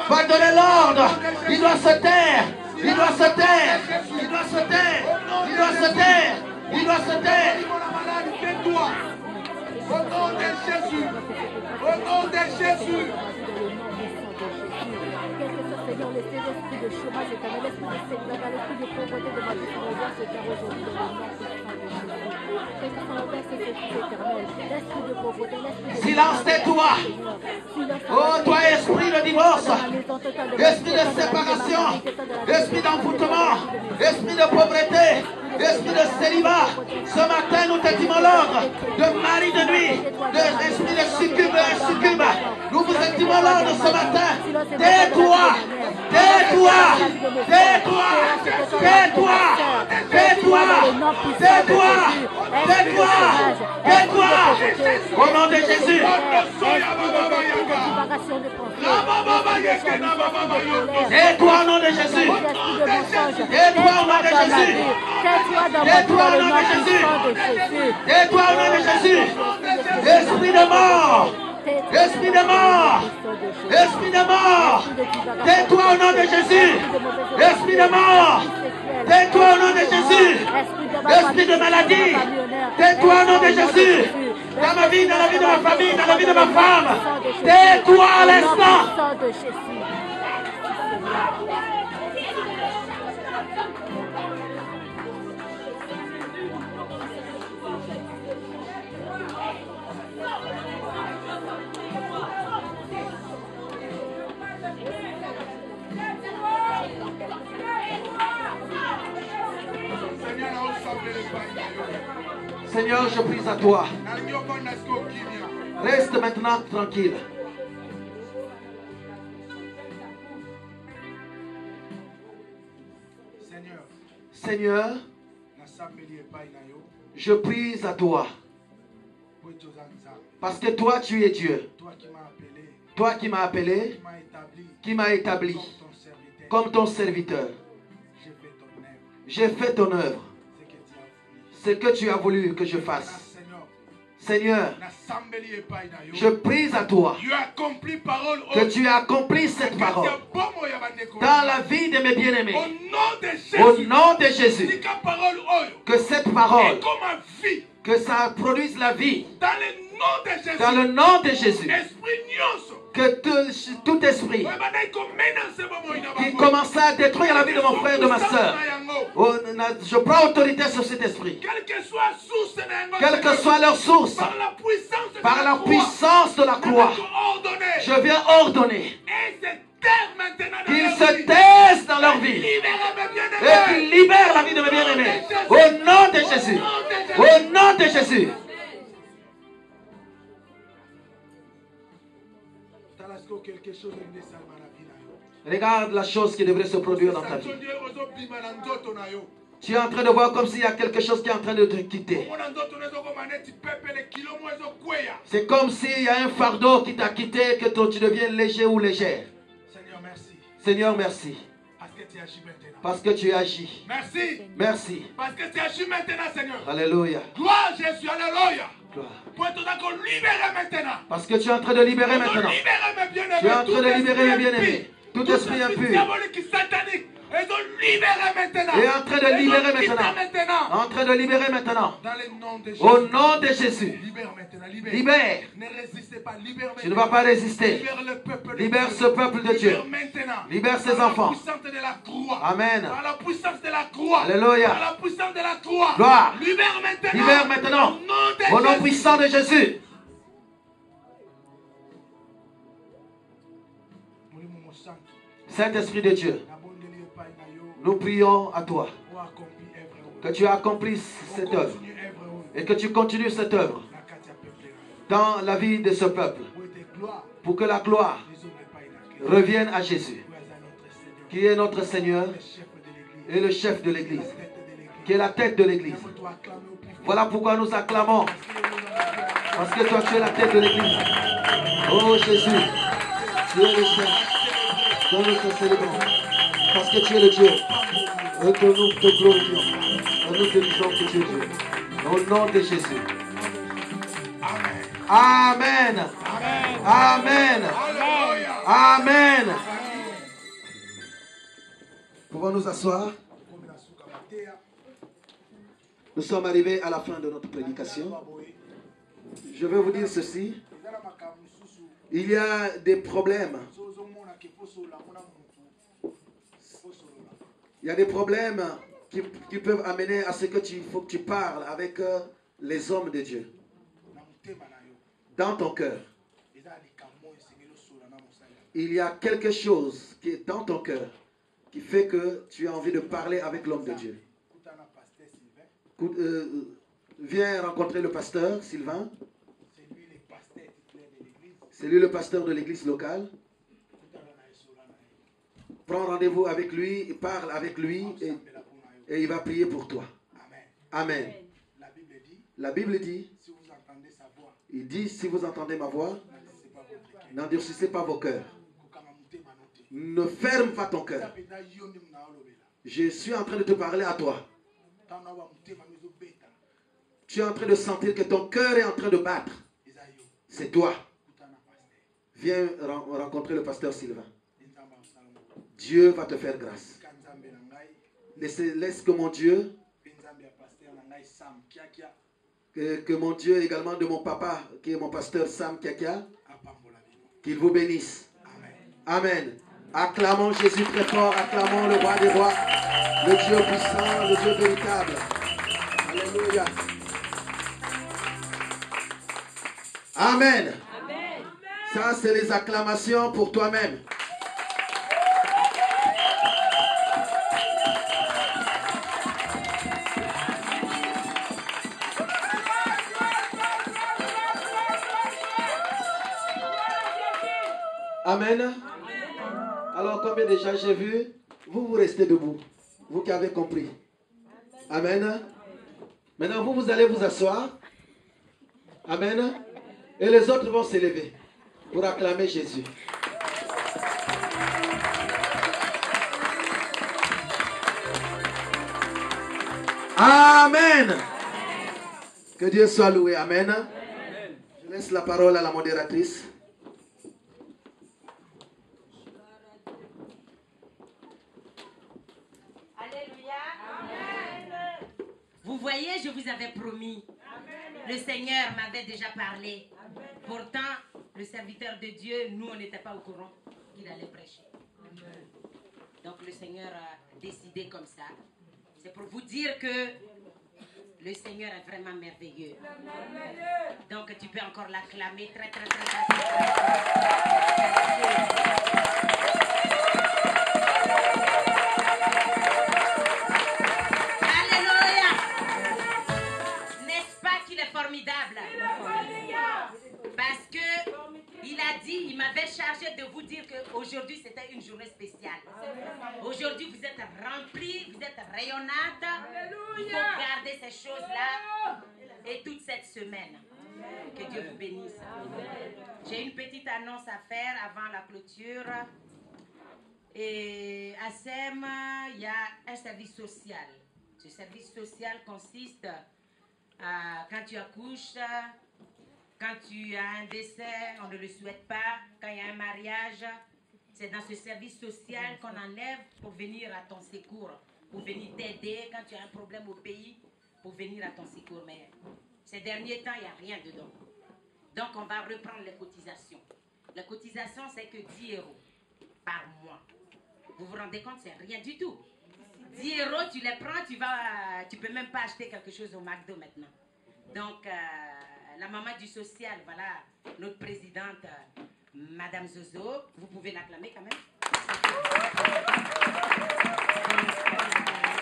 Speaker 1: va donner l'ordre. Il doit se taire. Il doit se taire. Il doit se taire. Il doit se taire. Il doit se taire.
Speaker 2: Au nom de Jésus. Au nom de Jésus.
Speaker 3: Seigneur, laissez l'esprit de chômage éternel, l'esprit de célibat, l'esprit de pauvreté de ma vie sur le voir se faire aujourd'hui dans le nom de l'esprit de pauvreté, l'esprit de...
Speaker 1: Silence, tais-toi. Oh, toi, esprit de divorce, esprit de séparation, esprit d'envoûtement, esprit de pauvreté, esprit de célibat. Ce matin, nous t'estimons l'ordre de mari de nuit, d'esprit de succube et succube. Nous vous estimons l'ordre ce matin. Tais-toi. Tais-toi. Tais-toi. Tais-toi. Tais-toi. Tais-toi. Tais-toi. Tais-toi. Au nom de Jésus. Tais-toi au nom de Jésus. Tais-toi au nom de Jésus. Tais-toi au nom de Jésus. Tais-toi au nom de Jésus. Esprit de mort. Esprit de mort. Esprit de mort. Tais-toi au nom de Jésus. Esprit de mort. Tais-toi au nom de Jésus. Esprit de maladie. Tais-toi au nom de Jésus. Dans ma vie, dans la vie de ma famille, dans la vie de ma femme. Tais-toi à l'instant. Seigneur, je prie à toi. Reste maintenant tranquille. Seigneur, je prie à toi. Parce que toi, tu es Dieu. Toi qui m'as appelé, qui m'as établi comme ton serviteur. J'ai fait ton œuvre. Ce que tu as voulu que je fasse. Seigneur, je prie à toi que tu as accompli cette parole dans la vie de mes bien-aimés. Au nom de Jésus, que cette parole, que ça produise la vie dans le nom de Jésus. Que tout esprit qui commençait à détruire la vie de mon frère et de ma soeur, je prends autorité sur cet esprit. Quelle que soit leur source, par la puissance de la croix, je viens ordonner qu'ils se taisent dans leur vie et qu'ils libèrent la vie de mes bien-aimés. Au nom de Jésus. Au nom de Jésus. Regarde la chose qui devrait se produire dans ta vie. Tu es en train de voir comme s'il y a quelque chose qui est en train de te quitter. C'est comme s'il y a un fardeau qui t'a quitté, que tu deviens léger ou légère.
Speaker 2: Seigneur, merci.
Speaker 1: Seigneur, merci.
Speaker 2: Parce que tu agis maintenant.
Speaker 1: Parce que tu agis.
Speaker 2: Merci.
Speaker 1: Merci.
Speaker 2: Parce que tu agis maintenant, Seigneur.
Speaker 1: Alléluia.
Speaker 2: Gloire Jésus, alléluia.
Speaker 1: Gloire.
Speaker 2: Pour être libéré maintenant.
Speaker 1: Parce que tu es en train de libérer maintenant. Tu es en train de libérer mes bien-aimés. Tout esprit impur.
Speaker 2: Satanique. Ils ont libéré maintenant.
Speaker 1: Et en train de libérer maintenant. En train de libérer maintenant.
Speaker 2: Dans le nom de Jésus.
Speaker 1: Au nom de Jésus.
Speaker 2: Libère maintenant. Libère.
Speaker 1: Libère.
Speaker 2: Ne résistez pas. Libère maintenant.
Speaker 1: Tu ne vas pas résister.
Speaker 2: Libère le peuple.
Speaker 1: Libère ce peuple de Dieu.
Speaker 2: Libère maintenant.
Speaker 1: Libère ses
Speaker 2: Par
Speaker 1: enfants.
Speaker 2: la puissance de la croix.
Speaker 1: Amen.
Speaker 2: Par la puissance de la croix.
Speaker 1: Alléluia.
Speaker 2: Par la puissance de la croix.
Speaker 1: Gloire.
Speaker 2: Libère maintenant.
Speaker 1: Libère maintenant. Au nom puissant de Jésus. Saint-Esprit de Dieu, nous prions à toi que tu accomplisses cette œuvre et que tu continues cette œuvre dans la vie de ce peuple pour que la gloire revienne à Jésus, qui est notre Seigneur et le chef de l'Église, qui est la tête de l'Église. Voilà pourquoi nous acclamons, parce que toi tu es la tête de l'Église. Oh Jésus, tu es le chef. Nous te célébrons parce que tu es le Dieu et que nous te glorifions et nous te disons que tu es Dieu. Au nom de Jésus. Amen. Amen. Amen. Pouvons nous asseoir? Nous sommes arrivés à la fin de notre prédication. Je vais vous dire ceci. Il y a des problèmes. Il y a des problèmes qui peuvent amener à ce que faut que tu parles avec les hommes de Dieu. Dans ton cœur. Il y a quelque chose qui est dans ton cœur qui fait que tu as envie de parler avec l'homme de Dieu. Viens rencontrer le pasteur Sylvain. C'est lui le pasteur de l'église locale. Prends rendez-vous avec lui, parle avec lui et il va prier pour toi. Amen. La Bible dit,
Speaker 2: si vous entendez sa voix,
Speaker 1: il dit, si vous entendez ma voix, n'endurcissez pas vos cœurs. Ne ferme pas ton cœur. Je suis en train de te parler à toi. Tu es en train de sentir que ton cœur est en train de battre. C'est toi. Viens rencontrer le pasteur Sylvain. Dieu va te faire grâce. Laisse que mon Dieu, que mon Dieu également de mon papa, qui est mon pasteur Sam Kiakia, qu'il vous bénisse. Amen. Acclamons Jésus très fort, acclamons le roi des rois, le Dieu puissant, le Dieu véritable. Alléluia. Amen. Ça, c'est les acclamations pour toi-même. Amen. Alors, combien déjà j'ai vu, vous restez debout. Vous qui avez compris. Amen. Maintenant, vous allez vous asseoir. Amen. Et les autres vont s'élever pour acclamer Jésus. Amen. Que Dieu soit loué. Amen. Je laisse la parole à la modératrice.
Speaker 4: Vous voyez, je vous avais promis. Le Seigneur m'avait déjà parlé. Pourtant, le serviteur de Dieu, nous, on n'était pas au courant qu'il allait prêcher. Donc, le Seigneur a décidé comme ça. C'est pour vous dire que le Seigneur est vraiment merveilleux. Donc, tu peux encore l'acclamer très, très, très, très, très, formidable. Parce que il a dit, il m'avait chargé de vous dire qu'aujourd'hui c'était une journée spéciale. Aujourd'hui vous êtes remplis, vous êtes rayonnantes. Il faut garder ces choses-là et toute cette semaine. Que Dieu vous bénisse. J'ai une petite annonce à faire avant la clôture. Et à SEM, il y a un service social. Ce service social consiste quand tu accouches, quand tu as un décès, on ne le souhaite pas, quand il y a un mariage, c'est dans ce service social qu'on enlève pour venir à ton secours, pour venir t'aider quand tu as un problème au pays, pour venir à ton secours. Mais ces derniers temps, il n'y a rien dedans. Donc, on va reprendre les cotisations. La cotisation, c'est que 10 € par mois. Vous vous rendez compte, c'est rien du tout. 10 €, tu les prends, tu peux même pas acheter quelque chose au McDo maintenant. Donc, la maman du social, voilà, notre présidente, Madame Zozo, vous pouvez l'acclamer quand même.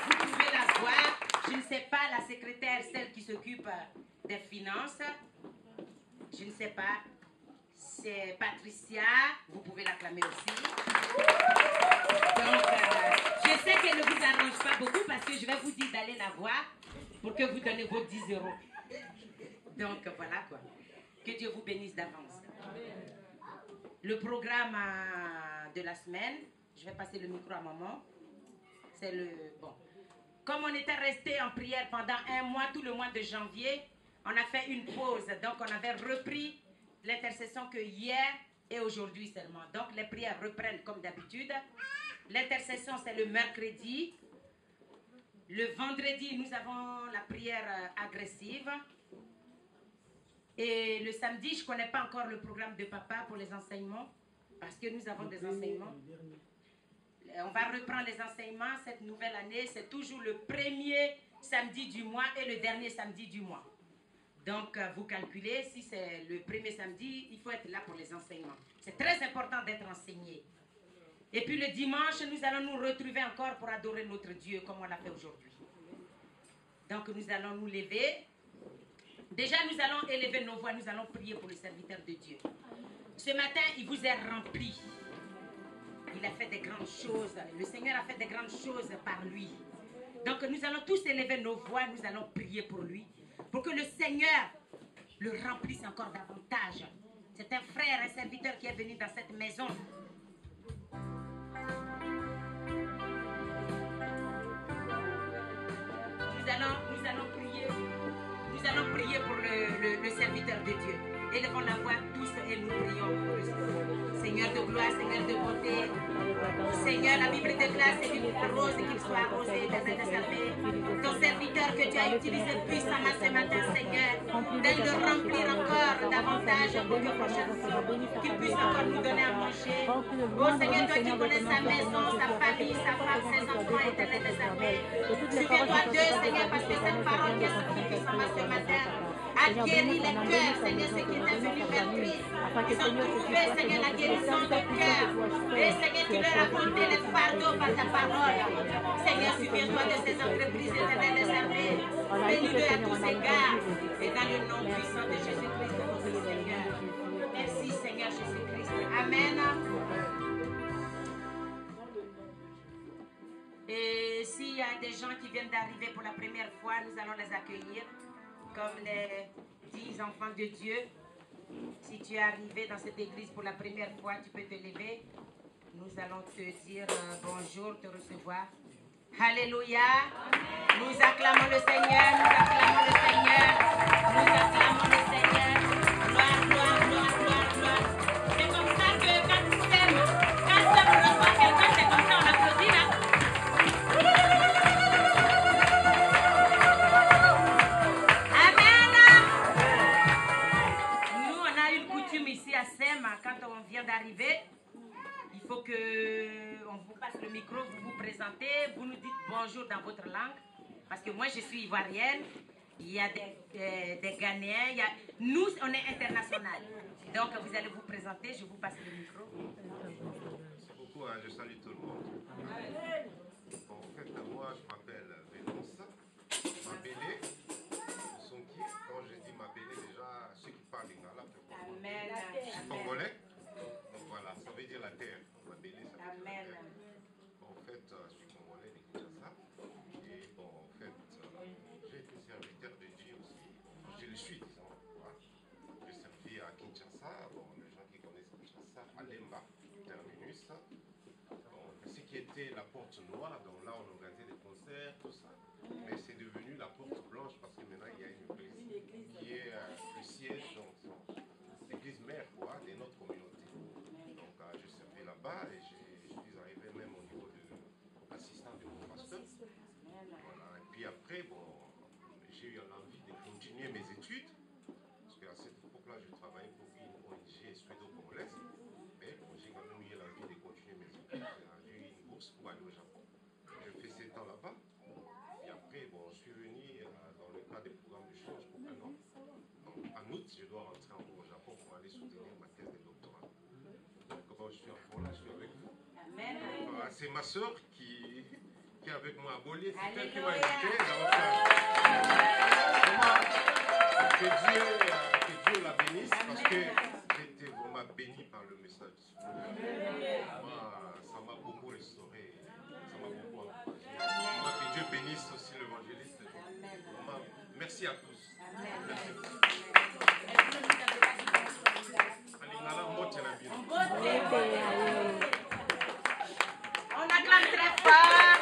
Speaker 4: Vous pouvez la voir. Je ne sais pas, la secrétaire, celle qui s'occupe des finances, je ne sais pas. C'est Patricia, vous pouvez l'acclamer aussi. Donc, je sais qu'elle ne vous arrange pas beaucoup parce que je vais vous dire d'aller la voir pour que vous donnez vos 10 €. Donc, voilà quoi. Que Dieu vous bénisse d'avance. Le programme de la semaine, je vais passer le micro à maman. C'est le... Bon. Comme on était resté en prière pendant un mois, tout le mois de janvier, on a fait une pause. Donc, on avait repris l'intercession que hier et aujourd'hui seulement. Donc, les prières reprennent comme d'habitude. L'intercession, c'est le mercredi. Le vendredi, nous avons la prière agressive. Et le samedi, je ne connais pas encore le programme de papa pour les enseignements, parce que nous avons des enseignements. On va reprendre les enseignements cette nouvelle année. C'est toujours le premier samedi du mois et le dernier samedi du mois. Donc, vous calculez, si c'est le premier samedi, il faut être là pour les enseignements. C'est très important d'être enseigné. Et puis le dimanche, nous allons nous retrouver encore pour adorer notre Dieu, comme on l'a fait aujourd'hui. Donc, nous allons nous lever. Déjà, nous allons élever nos voix, nous allons prier pour le serviteur de Dieu. Ce matin, il vous est rempli. Il il a fait des grandes choses. Le Seigneur a fait des grandes choses par lui. Donc nous allons tous élever nos voix, nous allons prier pour lui, pour que le Seigneur le remplisse encore davantage. C'est un frère, un serviteur qui est venu dans cette maison. Nous allons prier pour le serviteur de Dieu. Élevons la voix tous et nous prions pour le Seigneur de gloire, Seigneur de bonté. Seigneur, la Bible déclare c'est une rose qu'il soit arrosé de salvé. Ton serviteur que tu as utilisé puissamment ce matin, Seigneur, d'aide de remplir encore davantage pour que prochaine fois, qu'il puisse encore nous donner à manger. Oh Seigneur, toi qui connais sa maison, sa famille, sa femme, ses enfants, éternel des armées. Souviens-toi d'eux, Seigneur, parce que cette parole qui est sortie puissamment ce matin a guéri les cœurs, Seigneur, ceux qui étaient venus vers lui. Ils ont trouvé, Seigneur, la guérison de cœur. Et Seigneur, tu leur as compté les fardeaux par ta parole. Seigneur, souviens-toi de ces entreprises éternelles des armées. Bénis-le à tous égards. Et dans le nom puissant de Jésus-Christ, notre Seigneur. Merci, Seigneur Jésus-Christ. Amen. Et s'il y a des gens qui viennent d'arriver pour la première fois, nous allons les accueillir comme les 10 enfants de Dieu. Si tu es arrivé dans cette église pour la première fois, tu peux te lever. Nous allons te dire bonjour, te recevoir. Alléluia. Nous acclamons le Seigneur, nous acclamons le Seigneur, nous acclamons le Seigneur. Gloire, gloire, gloire, gloire, gloire. C'est comme ça que quand tu t'aimes, quand tu reçois quelqu'un, c'est comme ça, on applaudit là. Ici à SEM, quand on vient d'arriver, il faut qu'on vous passe le micro, vous vous présentez, vous nous dites bonjour dans votre langue, parce que moi je suis ivoirienne, il y a des Ghanéens, nous on est international. Donc vous allez vous présenter, je vous passe le micro.
Speaker 5: Merci beaucoup, je salue tout le monde. Bon, en fait, moi je m'appelle Vénonce, Mabélé, Sonki. Quand je dis Mabélé, déjà ceux qui parlent lingala,
Speaker 4: Amen.
Speaker 5: je suis congolais, donc voilà, ça veut dire la terre. Mabélé, ça veut dire la terre. Bon, en fait, je suis congolais de Kinshasa, et bon, en fait, j'ai été serviteur de Dieu aussi, je le suis, disons. Voilà. J'ai servi à Kinshasa, bon, les gens qui connaissent Kinshasa, à Lemba, terminus. Bon, ce qui était la porte noire, donc là on organisait des concerts, tout ça. Mais c'est devenu la porte blanche parce que maintenant il y a une église qui est le siège, donc l'église mère quoi, de notre communauté. Donc je servais là-bas et je suis arrivé même au niveau de l'assistant de mon pasteur. Voilà. Et puis après, bon, j'ai eu l'envie de continuer mes études. Parce qu'à cette époque-là, je travaillais pour une ONG suédo-congolaise. Mais bon, j'ai quand même eu l'envie de continuer mes études. J'ai eu une bourse pour aller au Japon. J'ai fait 7 ans là-bas. Et après, bon, je suis venu dans le cadre des programmes de change pour un an. Donc, en août, je dois rentrer en cours au Japon pour aller soutenir ma thèse de doctorat. Donc, comment je suis encore là, je suis avec vous. C'est ma soeur qui est avec moi à Bollier. C'est elle qui m'a invité. Que Dieu la bénisse parce que j'ai été vraiment béni par le message. Moi, ça m'a beaucoup restauré. Ça m'a beaucoup encouragé. Moi, que Dieu bénisse aussi l'évangéliste. Vraiment, merci à tous. Merci.
Speaker 4: On acclame très fort.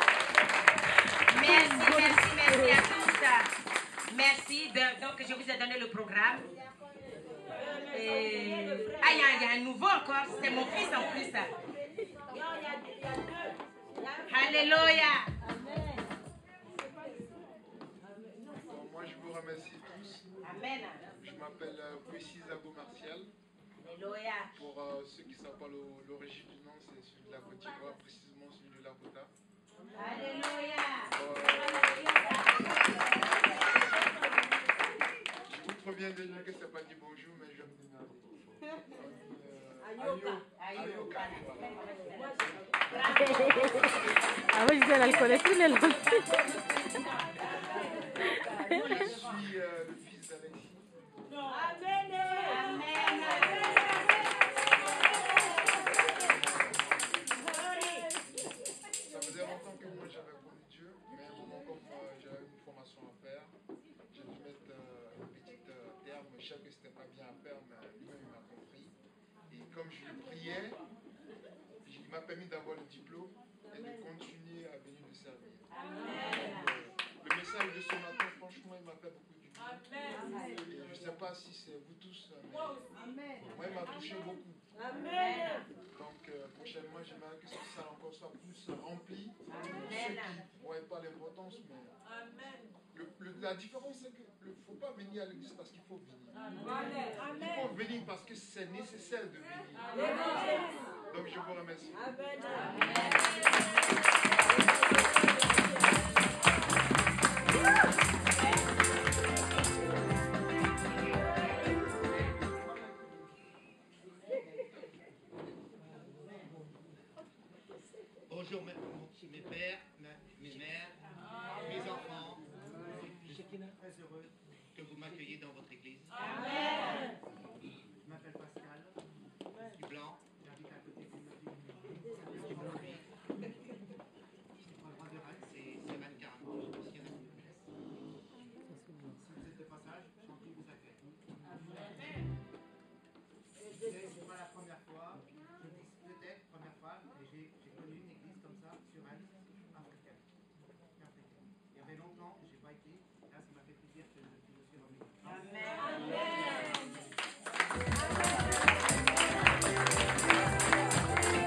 Speaker 4: Merci à tous. Merci. Donc, je vous ai donné le programme. Il y a un nouveau encore. C'est mon fils en plus. Alléluia.
Speaker 6: Moi, je vous remercie tous.
Speaker 4: Amen.
Speaker 6: Je m'appelle Boissy Zago Martial.
Speaker 4: Alléluia.
Speaker 6: Pour ceux qui ne savent pas l'origine du nom, c'est celui de la Côte d'Ivoire, précisément celui de Lakota.
Speaker 4: Alléluia.
Speaker 6: Je vous préviens déjà que ce n'est pas dit bonjour, mais je vais me démerder. Ayoka.
Speaker 3: Ah oui, je dis, elle connaît tous les langues.
Speaker 6: Je suis le fils d'Alexis.
Speaker 4: Amen.
Speaker 6: comme je priais, il m'a permis d'avoir le diplôme et de continuer à venir le servir. Le message de ce matin, franchement, il m'a fait beaucoup du bien. Et je ne sais pas si c'est vous tous, mais moi, il m'a touché beaucoup. Donc, prochainement, j'aimerais que cette salle encore soit plus remplie. Ceux qui ne voient pas l'importance, mais la différence, c'est qu'il ne faut pas venir à l'église parce qu'il faut venir. Il faut venir parce que c'est nécessaire de venir. Donc, je vous remercie.
Speaker 7: Bonjour mes pères, mes mères, mes enfants. Je suis très heureux que vous m'accueilliez dans votre église. Amen. Je m'appelle Pascal, je suis blanc, j'habite à côté de vous. C'est pas le droit de rêve, c'est 24. Je pense qu'il y en a qui me connaissent. Si vous êtes de passage, chantez vous accueille. C'est pas la première fois, je dis peut-être première fois, mais j'ai connu une église comme ça sur Anne, africaine. Il y avait longtemps, je n'ai pas été. Là, ça m'a fait plaisir que je me suis remis. Amen.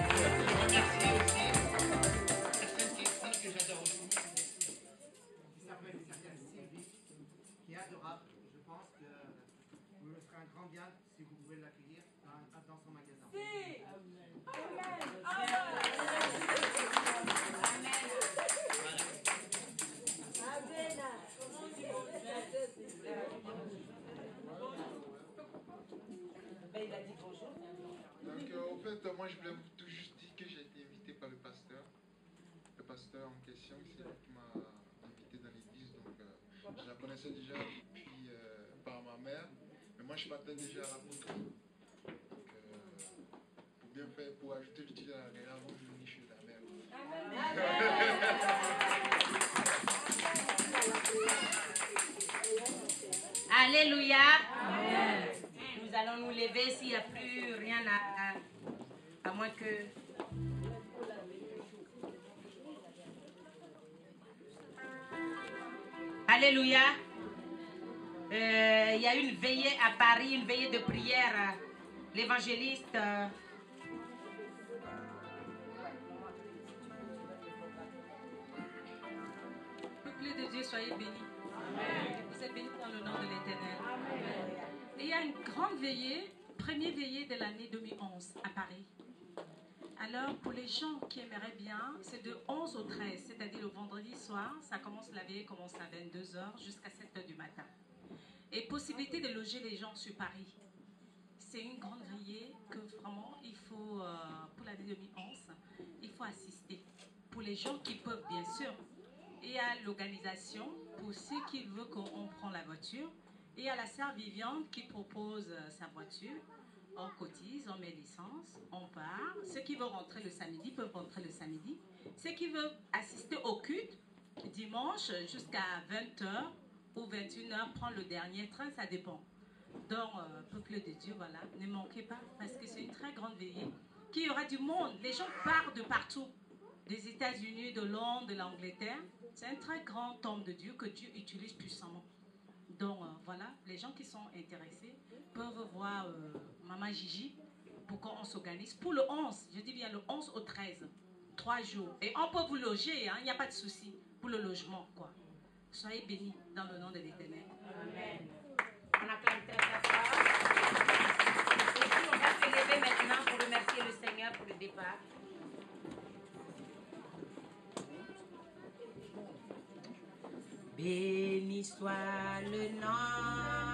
Speaker 7: Je remercie aussi une personne qui est ici, que j'adore aussi, qui s'appelle une certaine Sylvie, qui est adorable. Je pense que vous me ferez un grand bien si vous pouvez l'accueillir dans son magasin.
Speaker 4: Il a dit bonjour.
Speaker 6: Donc, en fait, moi, je voulais tout juste dire que j'ai été invité par le pasteur. Le pasteur en question, c'est lui qui m'a invité dans l'église. Donc, je la connaissais déjà depuis par ma mère. Mais moi, je partais déjà à la poterie. Donc, pour bien faire, pour ajouter l'utile à la guerre, avant de venir chez la mère.
Speaker 4: Alléluia. Amen. Nous allons nous lever s'il n'y a plus rien à moins que... Alléluia. Il y a une veillée à Paris, une veillée de prière. L'évangéliste...
Speaker 8: Peuple de Dieu, soyez bénis. Amen. Vous êtes bénis dans le nom de l'Éternel. Et il y a une grande veillée, première veillée de l'année 2011 à Paris. Alors, pour les gens qui aimeraient bien, c'est de 11 au 13, c'est-à-dire le vendredi soir, la veillée commence à 22h jusqu'à 7h du matin. Et possibilité de loger les gens sur Paris. C'est une grande veillée que vraiment, il faut, pour l'année 2011, il faut assister. Pour les gens qui peuvent, bien sûr. Et il y a l'organisation pour ceux qui veulent qu'on prend la voiture. Et il y a la sœur Viviane qui propose sa voiture. On cotise, on met l'essence, on part. Ceux qui veulent rentrer le samedi peuvent rentrer le samedi. Ceux qui veulent assister au culte, dimanche jusqu'à 20h ou 21h, prendre le dernier train, ça dépend. Donc, peuple de Dieu, voilà, ne manquez pas parce que c'est une très grande veillée. Qu'il y aura du monde, les gens partent de partout. Des États-Unis, de Londres, de l'Angleterre. C'est un très grand homme de Dieu que Dieu utilise puissamment. Donc voilà, les gens qui sont intéressés peuvent voir Maman Gigi pour qu'on s'organise. Pour le 11, je dis bien le 11 au 13, 3 jours. Et on peut vous loger, hein, il n'y a pas de souci pour le logement, quoi. Soyez bénis dans le nom de l'Éternel.
Speaker 4: Amen. On acclame très très fort. Et puis on va se lever maintenant pour remercier le Seigneur pour le départ. Béni soit le nom